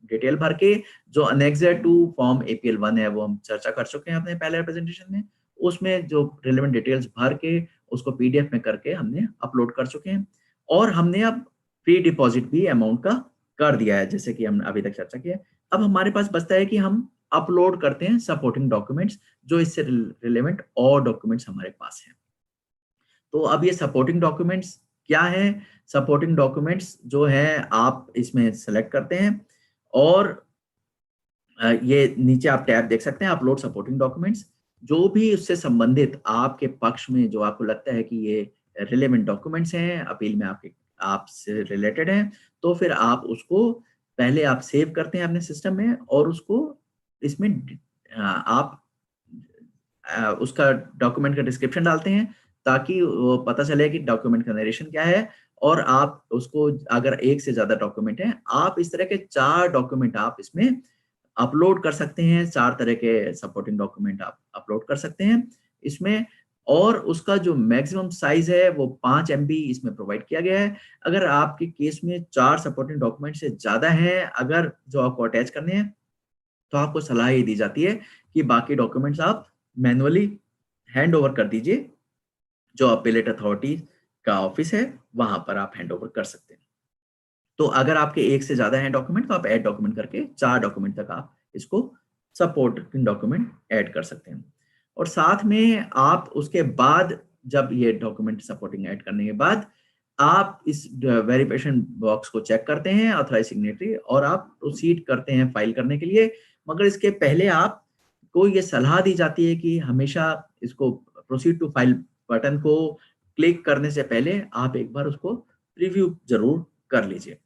Speaker 1: डिटेल भर के, जो एनेक्सर टू फॉर्म एपीएल 1 है वो हम चर्चा कर चुके हैं अपने पहले प्रेजेंटेशन में, उसमें जो रिलेवेंट डिटेल्स भर के उसको पीडीएफ में करके हमने अपलोड कर चुके हैं। और हमने अब प्री डिपॉजिट भी अमाउंट का कर दिया है, जैसे कि हमने अभी तक चर्चा किया। अब हमारे पास बचता है कि हम अपलोड करते हैं सपोर्टिंग डॉक्यूमेंट्स, जो इससे रिलेवेंट और डॉक्यूमेंट्स हमारे पास हैं। तो अब ये सपोर्टिंग डॉक्यूमेंट्स क्या है? सपोर्टिंग डॉक्यूमेंट्स जो है आप इसमें सेलेक्ट करते हैं और ये नीचे आप टैब देख सकते हैं, अपलोड सपोर्टिंग डॉक्यूमेंट्स। जो भी उससे संबंधित आपके पक्ष में जो आपको लगता है कि ये रिलेवेंट डॉक्यूमेंट्स हैं, अपील में आपसे रिलेटेड हैं, तो फिर आप उसको पहले आप सेव करते हैं अपने सिस्टम में और उसको इसमें आप उसका डॉक्यूमेंट का डिस्क्रिप्शन डालते हैं, ताकि वो पता चले कि डॉक्यूमेंट का नरेशन क्या है। और आप उसको, अगर एक से ज्यादा डॉक्यूमेंट है, आप इस तरह के 4 डॉक्यूमेंट आप इसमें अपलोड कर सकते हैं, 4 तरह के सपोर्टिंग डॉक्यूमेंट आप अपलोड कर सकते हैं इसमें। और उसका जो मैक्सिमम साइज है वो 5 MB इसमें प्रोवाइड किया गया है। अगर आपके केस में 4 सपोर्टिंग डॉक्यूमेंट से ज्यादा हैं, अगर जो आपको अटैच करने हैं, तो आपको सलाह ये दी जाती है कि बाकी डॉक्यूमेंट्स आप मैनुअली हैंड ओवर कर दीजिए, जो अपीलेट अथॉरिटी का ऑफिस है वहां पर आप हैंड ओवर कर सकते हैं। तो अगर आपके एक से ज्यादा हैं डॉक्यूमेंट, तो आप ऐड डॉक्यूमेंट करके 4 डॉक्यूमेंट तक आप इसको सपोर्टिंग डॉक्यूमेंट ऐड कर सकते हैं। और साथ में आप उसके बाद, जब ये डॉक्यूमेंट सपोर्टिंग ऐड करने के बाद, आप इस वेरिफिकेशन बॉक्स को चेक करते हैं, ऑथराइज सिग्नेटरी, और आप प्रोसीड करते हैं फाइल करने के लिए। मगर इसके पहले आपको ये सलाह दी जाती है कि हमेशा इसको प्रोसीड टू फाइल बटन को क्लिक करने से पहले आप एक बार उसको प्रीव्यू जरूर कर लीजिए।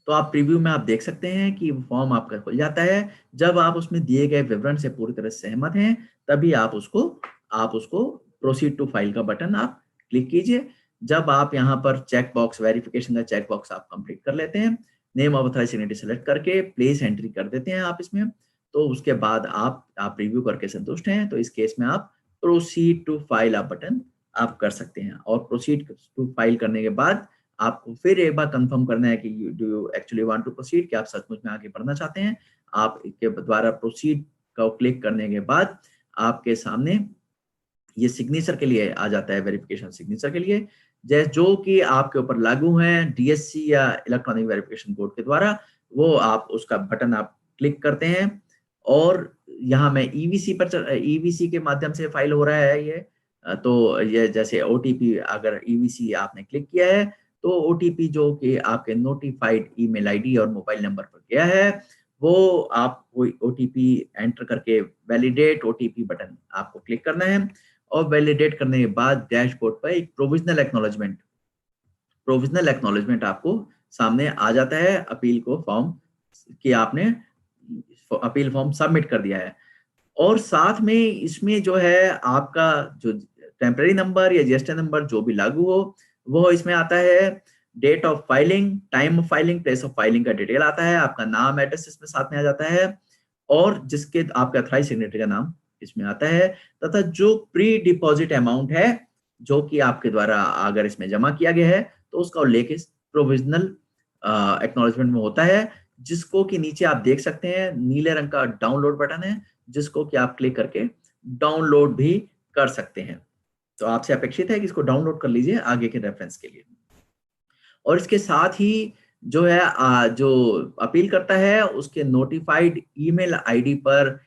Speaker 1: तो आप प्रीव्यू में आप देख सकते हैं कि फॉर्म आपका खुल जाता है। जब आप उसमें दिए गए विवरण से पूरी तरह सहमत हैं, तभी आप उसको प्रोसीड टू फाइल का बटन आप क्लिक कीजिए। जब आप यहाँ पर चेक बॉक्स, वेरिफिकेशन का चेक बॉक्स आप कंप्लीट कर लेते हैं, name of authorised signatory select करके प्लेस एंट्री कर देते हैं आप इसमें, तो उसके बाद आप रिव्यू करके संतुष्ट हैं, तो इस केस में आप प्रोसीड टू फाइल आप बटन आप कर सकते हैं। और प्रोसीड टू फाइल करने के बाद आपको फिर एक बार कंफर्म करना है कि do you actually want to proceed, कि आप सचमुच में आगे बढ़ना चाहते हैं। आप के द्वारा प्रोसीड का क्लिक करने के बाद आपके सामने ये सिग्नेचर के लिए आ जाता है, वेरिफिकेशन सिग्नेचर के लिए, जो कि आपके ऊपर लागू हैं डीएससी या इलेक्ट्रॉनिक वेरिफिकेशन कोड के द्वारा, वो आप उसका बटन आप क्लिक करते हैं। और यहाँ मैं ईवीसी के माध्यम से फाइल हो रहा है ये, तो ये जैसे ओटीपी, अगर ईवीसी आपने क्लिक किया है, तो ओटीपी जो कि आपके नोटिफाइड ईमेल आईडी और मोबाइल नंबर पर गया है, वो आप कोई ओटीपी एंटर करके वैलिडेट ओटीपी बटन आपको क्लिक करना है। और वैलिडेट करने के बाद डैशबोर्ड पर एक प्रोविजनल एक्नॉलेजमेंट आपको सामने आ जाता है, अपील को फॉर्म कि आपने अपील फॉर्म सबमिट कर दिया है। और साथ में इसमें जो है आपका जो टेम्पररी नंबर या जीएसटी नंबर जो भी लागू हो, वो इसमें आता है। Date of filing, time of filing, place of filing का डिटेल आता है, आपका नाम, एड्रेस इसमें साथ में आ जाता है, और जिसके आपका अथॉराइज्ड सिग्नेटरी का नाम इसमें आता है, तथा जो प्री डिपॉजिट अमाउंट है जो कि आपके द्वारा अगर इसमें जमा किया गया है, तो उसका उल्लेख इस प्रोविजनल एक्नॉलेजमेंट में होता है, जिसको कि नीचे आप देख सकते हैं नीले रंग का डाउनलोड बटन है, जिसको कि आप क्लिक करके डाउनलोड भी कर सकते हैं। तो आपसे अपेक्षित है कि इसको डाउनलोड कर लीजिए आगे के रेफरेंस के लिए। और इसके साथ ही जो है जो अपील करता है उसके नोटिफाइड ईमेल आईडी पर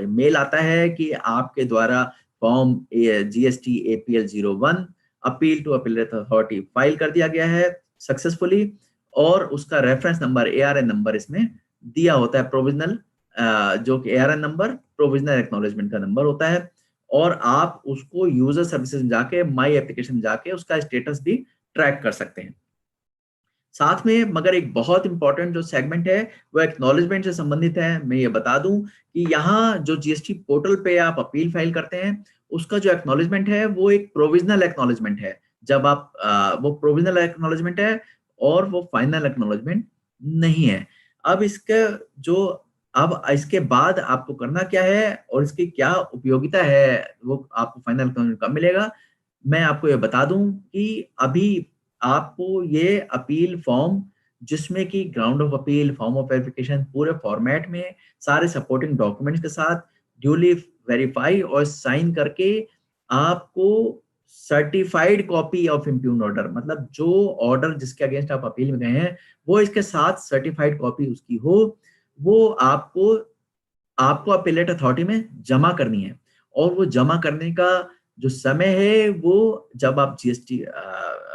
Speaker 1: मेल आता है कि आपके द्वारा form GST APL 01 appeal to appellate authority file कर दिया गया है सक्सेसफुली, और उसका रेफरेंस नंबर, एआरएन नंबर इसमें दिया होता है, प्रोविजनल जो कि ARN नंबर प्रोविजनल एक्नॉलेजमेंट का नंबर होता है, और आप उसको यूजर सर्विसेज में जाके, माई एप्लीकेशन में जाके उसका स्टेटस भी ट्रैक कर सकते हैं। साथ में मगर एक बहुत इंपॉर्टेंट जो सेगमेंट है वो एक्नॉलेजमेंट से संबंधित है। मैं ये बता दूं कि यहाँ जो जीएसटी पोर्टल पे आप अपील फाइल करते हैं, उसका जो एक्नॉलेजमेंट है वो एक प्रोविजनल एक्नॉलेजमेंट है। जब आप वो प्रोविजनल एक्नॉलेजमेंट है और वो फाइनल एक्नॉलेजमेंट नहीं है। अब इसका जो अब इसके बाद आपको करना क्या है और इसकी क्या उपयोगिता है, वो आपको फाइनल एक्नॉलेजमेंट कब मिलेगा, मैं आपको ये बता दूं कि अभी आपको ये अपील फॉर्म, जिसमें कि ground of appeal, form of verification पूरे फॉर्मेट में सारे सपोर्टिंग डॉक्यूमेंट्स के साथ ड्यूली वेरीफाई और साइन करके आपको certified copy of impugn order, मतलब जो ऑर्डर जिसके अगेंस्ट आप अपील में गए हैं वो इसके साथ सर्टिफाइड कॉपी उसकी हो, वो आपको आपको अपीलेट अथॉरिटी में जमा करनी है। और वो जमा करने का जो समय है वो जब आप जीएसटी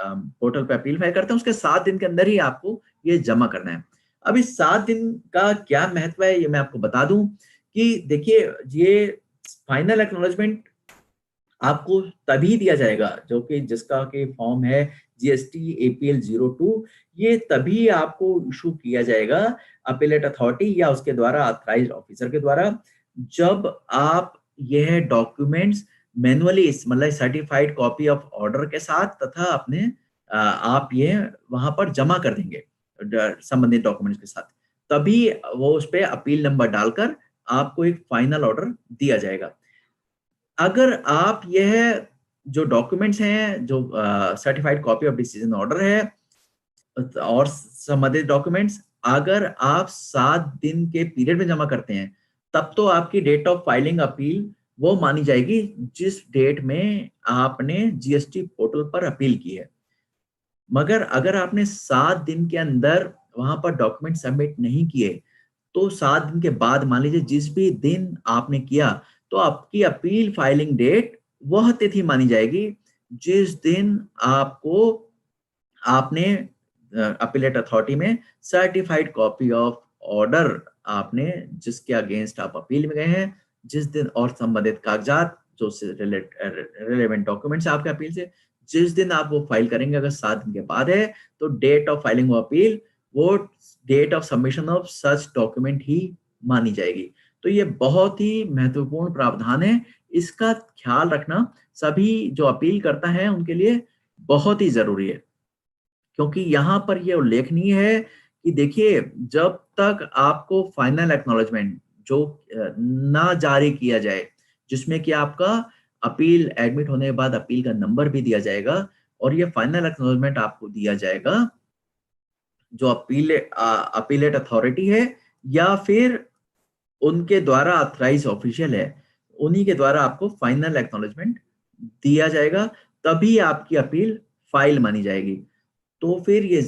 Speaker 1: पोर्टल पे अपील फाइल करते हैं उसके 7 दिन के अंदर ही आपको ये जमा करना है। अब इस 7 दिन का क्या महत्व है ये मैं आपको बता दूं कि देखिए, ये फाइनल एक्नॉलेजमेंट आपको तभी दिया जाएगा जो कि जिसका कि फॉर्म है जीएसटी एपीएल 02, ये तभी आपको इशू किया जाएगा अपीलेट अथॉरिटी या उसके द्वारा ऑथराइज्ड ऑफिसर के द्वारा, जब आप यह डॉक्यूमेंट्स मैनुअली मतलब सर्टिफाइड कॉपी ऑफ ऑर्डर के साथ तथा अपने आप ये वहां पर जमा कर देंगे संबंधित डॉक्यूमेंट्स के साथ, तभी वो उस पर अपील नंबर डालकर आपको एक फाइनल ऑर्डर दिया जाएगा। अगर आप यह जो डॉक्यूमेंट्स हैं, जो certified copy of decision order है और संबंधित डॉक्यूमेंट्स, अगर आप 7 दिन के पीरियड में जमा करते हैं, तब तो आपकी डेट ऑफ फाइलिंग अपील वो मानी जाएगी जिस डेट में आपने जीएसटी पोर्टल पर अपील की है। मगर अगर आपने 7 दिन के अंदर वहां पर डॉक्यूमेंट सबमिट नहीं किए, तो 7 दिन के बाद मान लीजिए जिस भी दिन आपने किया, तो आपकी अपील फाइलिंग डेट वह तिथि मानी जाएगी जिस दिन आपको आपने अपीलेट अथॉरिटी में सर्टिफाइड कॉपी ऑफ ऑर्डर आपने जिसके अगेंस्ट आप अपील में गए हैं, जिस दिन और संबंधित कागजात जो रिलेवेंट डॉक्यूमेंट्स आपके अपील से, जिस दिन आप वो फाइल करेंगे, अगर 7 दिन के बाद है तो date of filing of appeal वो date of submission of such document ही मानी जाएगी। तो ये बहुत ही महत्वपूर्ण प्रावधान है, इसका ख्याल रखना सभी जो अपील करता है उनके लिए बहुत ही जरूरी है, क्योंकि यहाँ पर यह उल्लेखनीय है कि देखिए, जब तक आपको फाइनल एक्नॉलेजमेंट जो ना जारी किया जाए, जिसमें कि आपका अपील एडमिट होने के बाद अपील का नंबर भी दिया जाएगा और ये फाइनल एक्नॉलेजमेंट आपको दिया जाएगा जो अपीलेट अथॉरिटी है या फिर उनके द्वारा ऑथराइज ऑफिशियल है, उन्हीं के द्वारा आपको फाइनल एक्नॉलेजमेंट दिया जाएगा, तभी आपकी अपील फाइल मानी जाएगी। तो फिर ये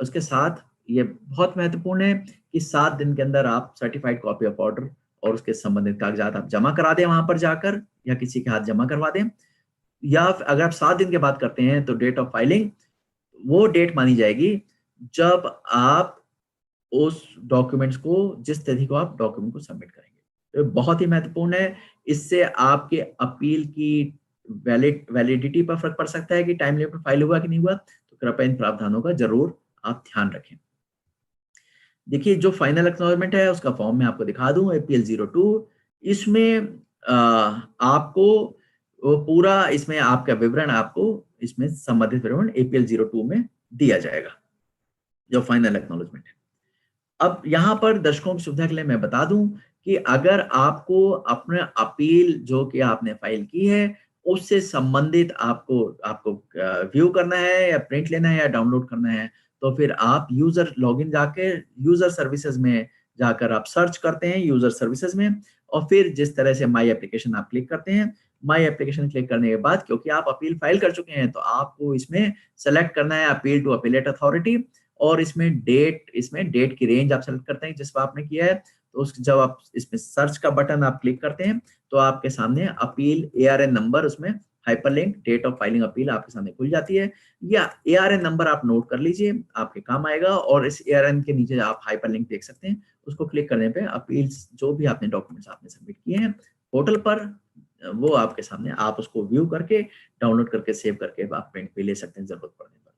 Speaker 1: उसके साथ ये बहुत महत्वपूर्ण है कि 7 दिन के अंदर आप सर्टिफाइड कॉपी ऑफ ऑर्डर और उसके संबंधित कागजात आप जमा करा दें वहां पर जाकर, या किसी के हाथ जमा करवा दें, या अगर आप 7 दिन के बाद करते हैं तो डेट ऑफ फाइलिंग वो डेट मानी जाएगी जब आप उस डॉक्यूमेंट्स को, जिस तिथि को आप डॉक्यूमेंट को सबमिट करेंगे। तो बहुत ही महत्वपूर्ण है, इससे आपके अपील की वैलिडिटी पर फर्क पड़ सकता है कि टाइम लिमिट फाइल हुआ कि नहीं हुआ, तो कृपया इन प्रावधानों का जरूर आप ध्यान रखें। देखिए, जो फाइनल एक्नॉलेजमेंट है उसका फॉर्म मैं आपको दिखा दूं, एपीएल 02, इसमें आपको वो पूरा, इसमें आपका विवरण आपको इसमें संबंधित विवरण एपीएल 02 में दिया जाएगा जो फाइनल एक्नॉलेजमेंट है। अब यहाँ पर दर्शकों की सुविधा के लिए मैं बता दूं कि अगर आपको अपना अपील जो कि आपने फाइल की है उससे संबंधित आपको आपको व्यू करना है या प्रिंट लेना है या डाउनलोड करना है, तो फिर आप यूजर लॉगिन जाके यूजर सर्विसेज में जाकर आप सर्च करते हैं यूजर सर्विसेज में, और फिर जिस तरह से माई एप्लीकेशन आप क्लिक करते हैं, माई एप्लीकेशन क्लिक करने के बाद क्योंकि आप अपील फाइल कर चुके हैं तो आपको इसमें सेलेक्ट करना है अपील टू अपीलेट अथॉरिटी, और इसमें डेट की रेंज आप सेलेक्ट करते हैं जिस पर आपने किया है। तो उस जब आप इसमें सर्च का बटन आप क्लिक करते हैं तो आपके सामने अपील एआरएन नंबर उसमें hyperlink date of filing appeal आपके सामने खुल जाती है, या ARN नंबर आप नोट कर लीजिए, आपके काम आएगा। और इस ARN के नीचे आप हाइपरलिंक देख सकते हैं, उसको क्लिक करने पे अपील्स जो भी आपने डॉक्यूमेंट्स आपने सबमिट किए हैं पोर्टल पर, वो आपके सामने, आप उसको व्यू करके डाउनलोड करके सेव करके आप प्रिंट पे ले सकते हैं जरूरत पड़ने पर।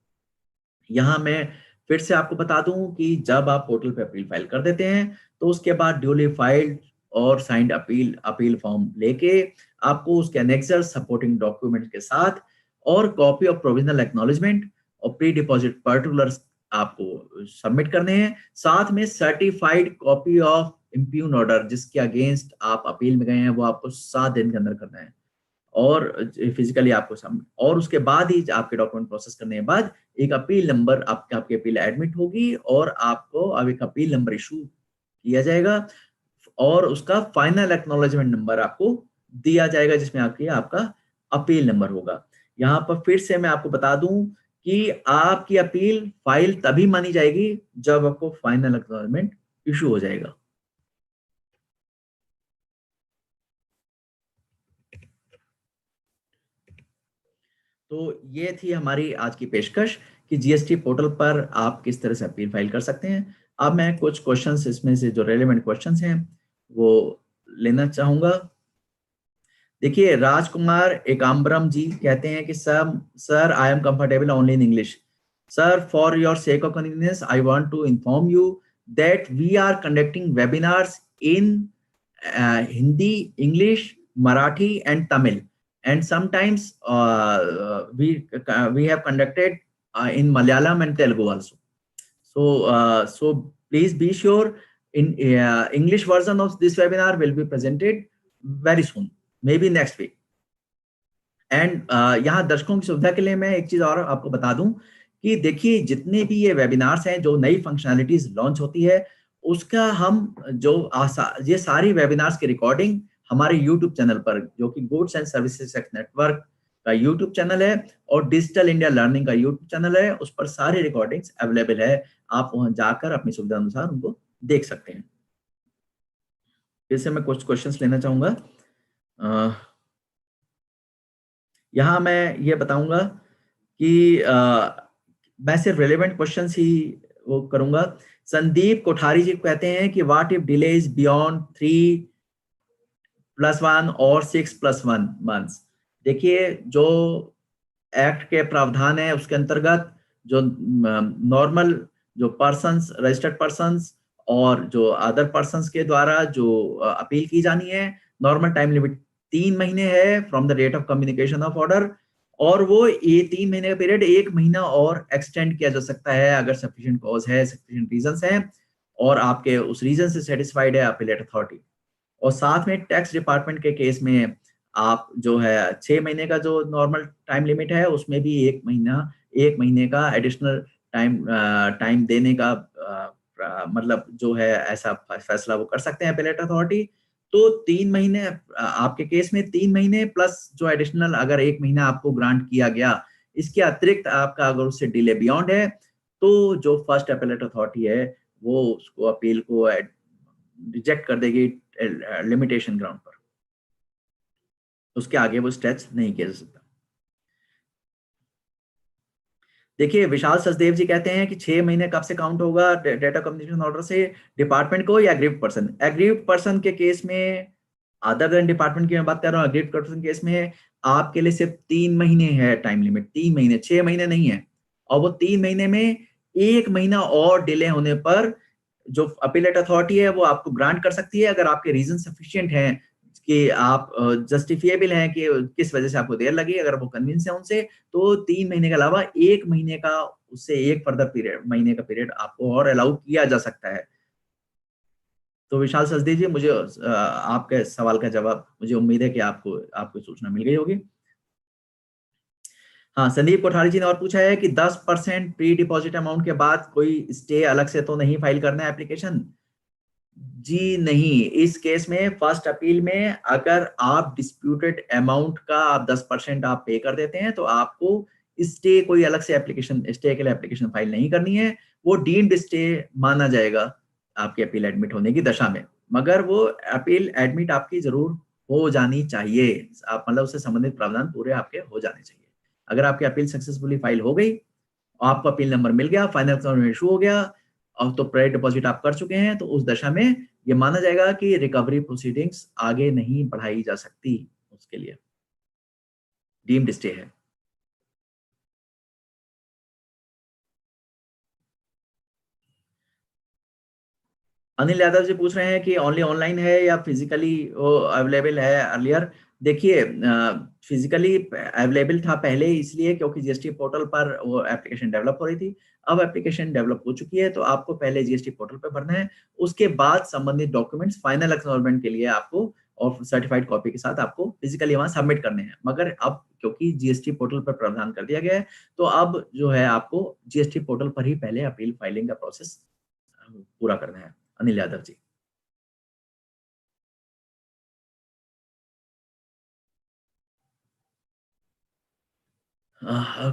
Speaker 1: यहाँ मैं फिर से आपको बता दूं कि जब आप पोर्टल पे अपील फाइल कर देते हैं तो उसके बाद ड्यूली फाइल्ड और साइंड अपील फॉर्म लेके आपको उसके एनेक्सर सपोर्टिंग डॉक्यूमेंट के साथ और कॉपी ऑफ प्रोविजनल एक्नॉलेजमेंट और प्री डिपॉजिट पर्टिकुलर्स आपको सबमिट करने हैं, साथ में certified copy of impugn order जिसके अगेंस्ट आप अपील में गए हैं वो आपको 7 दिन के अंदर करना है, और फिजिकली आपको सबमिट, और उसके बाद ही आपके डॉक्यूमेंट प्रोसेस करने के बाद एक अपील नंबर आपकी अपील एडमिट होगी और आपको अब एक अपील नंबर इशू किया जाएगा और उसका फाइनल एक्नॉलेजमेंट नंबर आपको दिया जाएगा जिसमें आपका अपील नंबर होगा। यहाँ पर फिर से मैं आपको बता दूं कि आपकी अपील फाइल तभी मानी जाएगी जब आपको फाइनल एक्नॉलेजमेंट इशू हो जाएगा। तो ये थी हमारी आज की पेशकश कि जीएसटी पोर्टल पर आप किस तरह से अपील फाइल कर सकते हैं। अब मैं कुछ क्वेश्चंस इसमें से जो रेलेवेंट क्वेश्चंस हैं वो लेना चाहूंगा। देखिए, राजकुमार एकाम्बरम जी कहते हैं कि sir I am comfortable only in English. Sir, for your sake of convenience I want to inform you that we are conducting webinars in Hindi, English, Marathi, and Tamil, and sometimes we have conducted in Malayalam and Telugu also. So please be sure in English version of this webinar will be presented very soon, maybe next week. And यहाँ दर्शकों की सुविधा के लिए मैं एक चीज और आपको बता दूं कि देखिए, जितने भी ये वेबिनार्स हैं जो नई फंक्शनैलिटीज लॉन्च होती है उसका हम जो ये सारी वेबिनार्स की रिकॉर्डिंग हमारे यूट्यूब चैनल पर, जो कि गुड्स एंड सर्विसेज नेटवर्क का यूट्यूब चैनल है और डिजिटल इंडिया लर्निंग का यूट्यूब चैनल है, उस पर सारी रिकॉर्डिंग्स अवेलेबल है। आप वहां जाकर अपनी सुविधा अनुसार उनको देख सकते हैं। फिर से मैं कुछ क्वेश्चंस लेना चाहूंगा। यहाँ मैं ये बताऊंगा कि मैं सिर्फ रेलेवेंट क्वेश्चंस ही वो करूंगा। संदीप कोठारी जी कहते हैं कि what if delay is beyond 3+1 और 6+1 मंथ्स। देखिए, जो एक्ट के प्रावधान है उसके अंतर्गत जो नॉर्मल जो पर्सन्स, रजिस्टर्ड पर्सन्स और जो अदर पर्सन्स के द्वारा जो अपील की जानी है, नॉर्मल टाइम लिमिट 3 महीने है from the date of communication of order, और वो ये 3 महीने का पीरियड 1 महीना और एक्सटेंड किया जा सकता है अगर सफिशिएंट कॉज है, सफिशिएंट रीजंस हैं और आपके उस रीजन से सेटिस्फाइड है अपीलेट अथॉरिटी। और साथ में टैक्स डिपार्टमेंट के केस में आप जो है 6 महीने का जो नॉर्मल टाइम लिमिट है उसमें भी 1 महीने का एडिशनल टाइम देने का मतलब जो है ऐसा फैसला वो कर सकते हैं अपीलेट अथॉरिटी। तो 3 महीने आपके केस में 3 महीने प्लस जो एडिशनल अगर 1 महीना आपको ग्रांट किया गया, इसके अतिरिक्त आपका अगर उससे डिले बियॉन्ड है तो जो फर्स्ट अपीलेट अथॉरिटी है वो उसको अपील को रिजेक्ट कर देगी लिमिटेशन ग्राउंड पर, उसके आगे वो स्ट्रेच नहीं किया जा सकता। देखिए, विशाल सचदेव जी कहते हैं कि 6 महीने कब से काउंट होगा डेटा कम्युनिकेशन ऑर्डर से, डिपार्टमेंट को या एग्रीव्ड पर्सन? एग्रीव्ड पर्सन के केस में, अदर देन डिपार्टमेंट की मैं बात कर रहा हूँ, एग्रीव्ड पर्सन केस में आपके लिए सिर्फ 3 महीने है टाइम लिमिट, 3 महीने, 6 महीने नहीं है। और वो 3 महीने में 1 महीना और डिले होने पर जो अपीलेट अथॉरिटी है वो आपको ग्रांट कर सकती है अगर आपके रीजन सफिशिएंट हैं कि आप जस्टिफिएबल हैं कि किस वजह से आपको देर लगी, अगर वो कन्विंस है उनसे, तो 3 महीने के अलावा 1 महीने का, उससे एक फर्दर पीरियड, महीने का पीरियड आपको और अलाउ किया जा सकता है। तो विशाल सचदेव जी, मुझे आपके सवाल का जवाब, मुझे उम्मीद है कि आपको सूचना मिल गई होगी। हाँ, संदीप कोठारी जी ने और पूछा है कि 10% प्री डिपॉजिट अमाउंट के बाद कोई स्टे अलग से तो नहीं फाइल करना है एप्लीकेशन? जी नहीं, इस केस में फर्स्ट अपील में अगर आप डिस्प्यूटेड अमाउंट का आप 10% आप पे कर देते हैं तो आपको स्टे कोई अलग से एप्लीकेशन, स्टे के लिए एप्लीकेशन फाइल नहीं करनी है, वो डीम्ड स्टे माना जाएगा आपकी अपील एडमिट होने की दशा में, मगर वो अपील एडमिट आपकी जरूर हो जानी चाहिए। आप मतलब उससे संबंधित प्रावधान पूरे आपके हो जाने चाहिए। अगर आपकी अपील सक्सेसफुली फाइल हो गई, आपको अपील नंबर मिल गया, फाइनल एक्नॉलेजमेंट इश्यू हो गया और तो प्रायोरिटी डिपॉजिट आप कर चुके हैं, तो उस दशा में ये माना जाएगा कि रिकवरी प्रोसीडिंग्स आगे नहीं बढ़ाई जा सकती, उसके लिए डीम्ड स्टे है। अनिल यादव जी पूछ रहे हैं कि ओनली ऑनलाइन है या फिजिकली वो अवेलेबल है अर्लियर। देखिए, फिजिकली अवेलेबल था पहले इसलिए क्योंकि जीएसटी पोर्टल पर वो एप्लीकेशन डेवलप हो रही थी। अब एप्लीकेशन डेवलप हो चुकी है, तो आपको पहले जीएसटी पोर्टल पे भरना है, उसके बाद संबंधित डॉक्यूमेंट्स फाइनल एक्नॉलेजमेंट के लिए आपको और सर्टिफाइड कॉपी के साथ आपको फिजिकली वहां सबमिट करने हैं। मगर अब क्योंकि जीएसटी पोर्टल पर प्रावधान कर दिया गया है, तो अब जो है आपको जीएसटी पोर्टल पर ही पहले अपील फाइलिंग का प्रोसेस पूरा करना है। अनिल यादव जी।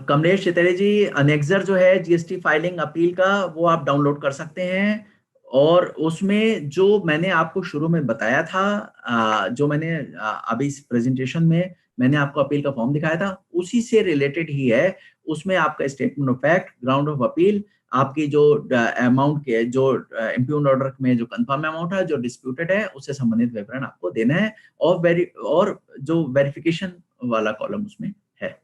Speaker 1: कमलेश चितरे जी, अनेक्सर जो है जीएसटी फाइलिंग अपील का, वो आप डाउनलोड कर सकते हैं और उसमें जो मैंने आपको शुरू में बताया था, जो मैंने अभी इस प्रेजेंटेशन में मैंने आपको अपील का फॉर्म दिखाया था, उसी से रिलेटेड ही है। उसमें आपका statement of fact, ground of appeal, आपकी जो अमाउंट के जो इम्प्यून ऑर्डर में जो कंफर्म अमाउंट है, जो डिस्प्यूटेड है, उससे संबंधित विवरण आपको देना है और जो वेरिफिकेशन वाला कॉलम उसमें है।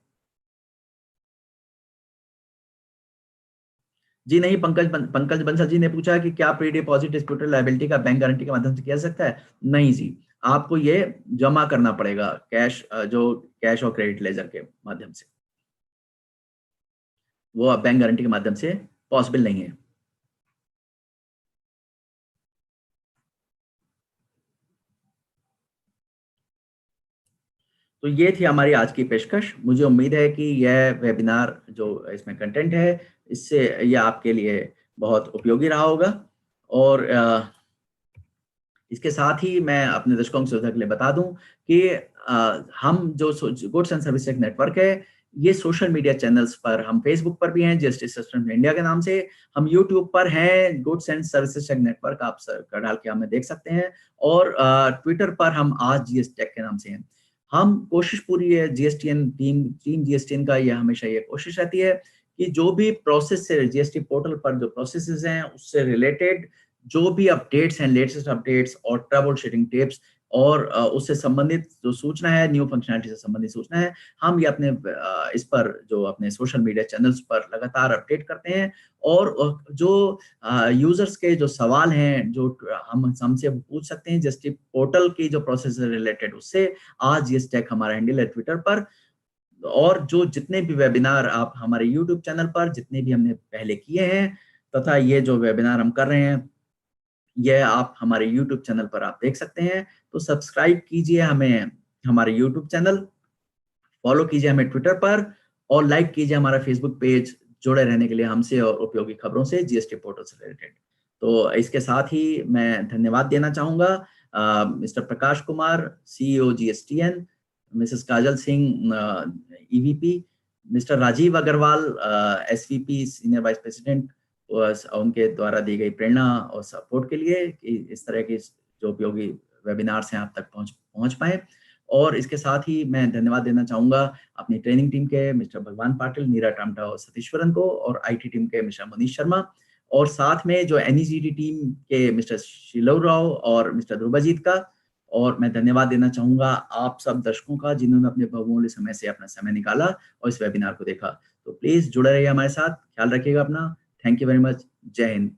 Speaker 1: जी नहीं, पंकज बंसल जी ने पूछा कि क्या प्री डिपॉजिट डिस्प्यूटेड लायबिलिटी का बैंक गारंटी के माध्यम से किया जा सकता है? नहीं जी, आपको ये जमा करना पड़ेगा कैश, जो कैश और क्रेडिट लेजर के माध्यम से। वो बैंक गारंटी के माध्यम से पॉसिबल नहीं है। तो ये थी हमारी आज की पेशकश। मुझे उम्मीद है कि यह वेबिनार जो इसमें कंटेंट है, इससे ये आपके लिए बहुत उपयोगी रहा होगा और इसके साथ ही मैं अपने दर्शकों की सुविधा के लिए बता दूं कि हम जो गुड्स एंड सर्विस एक नेटवर्क है, ये सोशल मीडिया चैनल्स पर, हम फेसबुक पर भी हैं जीएसटी सिस्टम इंडिया के नाम से, हम यूट्यूब पर हैं goods and services tech network, आप सर्च डाल के हमें देख सकते हैं और ट्विटर पर हम आज जीएस टेक के नाम से हैं। हम कोशिश पूरी है, जीएसटीएन टीम जीएसटीएन का ये हमेशा ये कोशिश रहती है कि जो भी प्रोसेस है जीएसटी पोर्टल पर जो प्रोसेसेस हैं उससे रिलेटेड जो भी अपडेट्स हैं, लेटेस्ट अपडेट्स और ट्रबल शूटिंग टिप्स और उससे संबंधित जो सूचना है, न्यू फंक्शनैलिटी से संबंधित सूचना है, हम ये अपने इस पर जो अपने सोशल मीडिया चैनल्स पर लगातार अपडेट करते हैं और जो यूजर्स के जो सवाल हैं, जो हम हमसे पूछ सकते हैं जस्ट पोर्टल की जो प्रोसेस से रिलेटेड, उससे आज ये स्टैक हमारा हैंडल है ट्विटर पर और जो जितने भी वेबिनार आप हमारे यूट्यूब चैनल पर जितने भी हमने पहले किए हैं तथा ये जो वेबिनार हम कर रहे हैं, ये आप हमारे यूट्यूब चैनल पर आप देख सकते हैं। तो सब्सक्राइब कीजिए हमें, हमारे यूट्यूब चैनल, फॉलो कीजिए हमें ट्विटर पर और लाइक कीजिए हमारा फेसबुक पेज, जुड़े रहने के लिए हमसे और उपयोगी खबरों से जीएसटी पोर्टल से रिलेटेड। तो इसके साथ ही मैं धन्यवाद देना चाहूंगा Mr Prakash Kumar, CEO GSTN, Mrs Kajal Singh, EVP, Mr Rajiv Agarwal, SVP senior vice president, उनके द्वारा दी गई प्रेरणा और सपोर्ट के लिए कि इस तरह के जो उपयोगी वेबिनार्स हैं आप तक पहुंच पहुंच पाए। और इसके साथ ही मैं धन्यवाद देना चाहूंगा अपनी ट्रेनिंग टीम के मिस्टर भगवान पाटिल, नीरा टामटा और सतीश्वरन को और आईटी टीम के मिस्टर मनीष शर्मा और साथ में जो एनईजीटी टीम के मिस्टर शिलव राव और मिस्टर ध्रुवजीत का। और मैं धन्यवाद देना चाहूंगा आप सब दर्शकों का जिन्होंने अपने बहुमूल्य समय से अपना समय निकाला और इस वेबिनार को देखा। तो प्लीज जुड़े रहिए हमारे साथ, ख्याल रखिएगा अपना। Thank you very much. जय हिंद।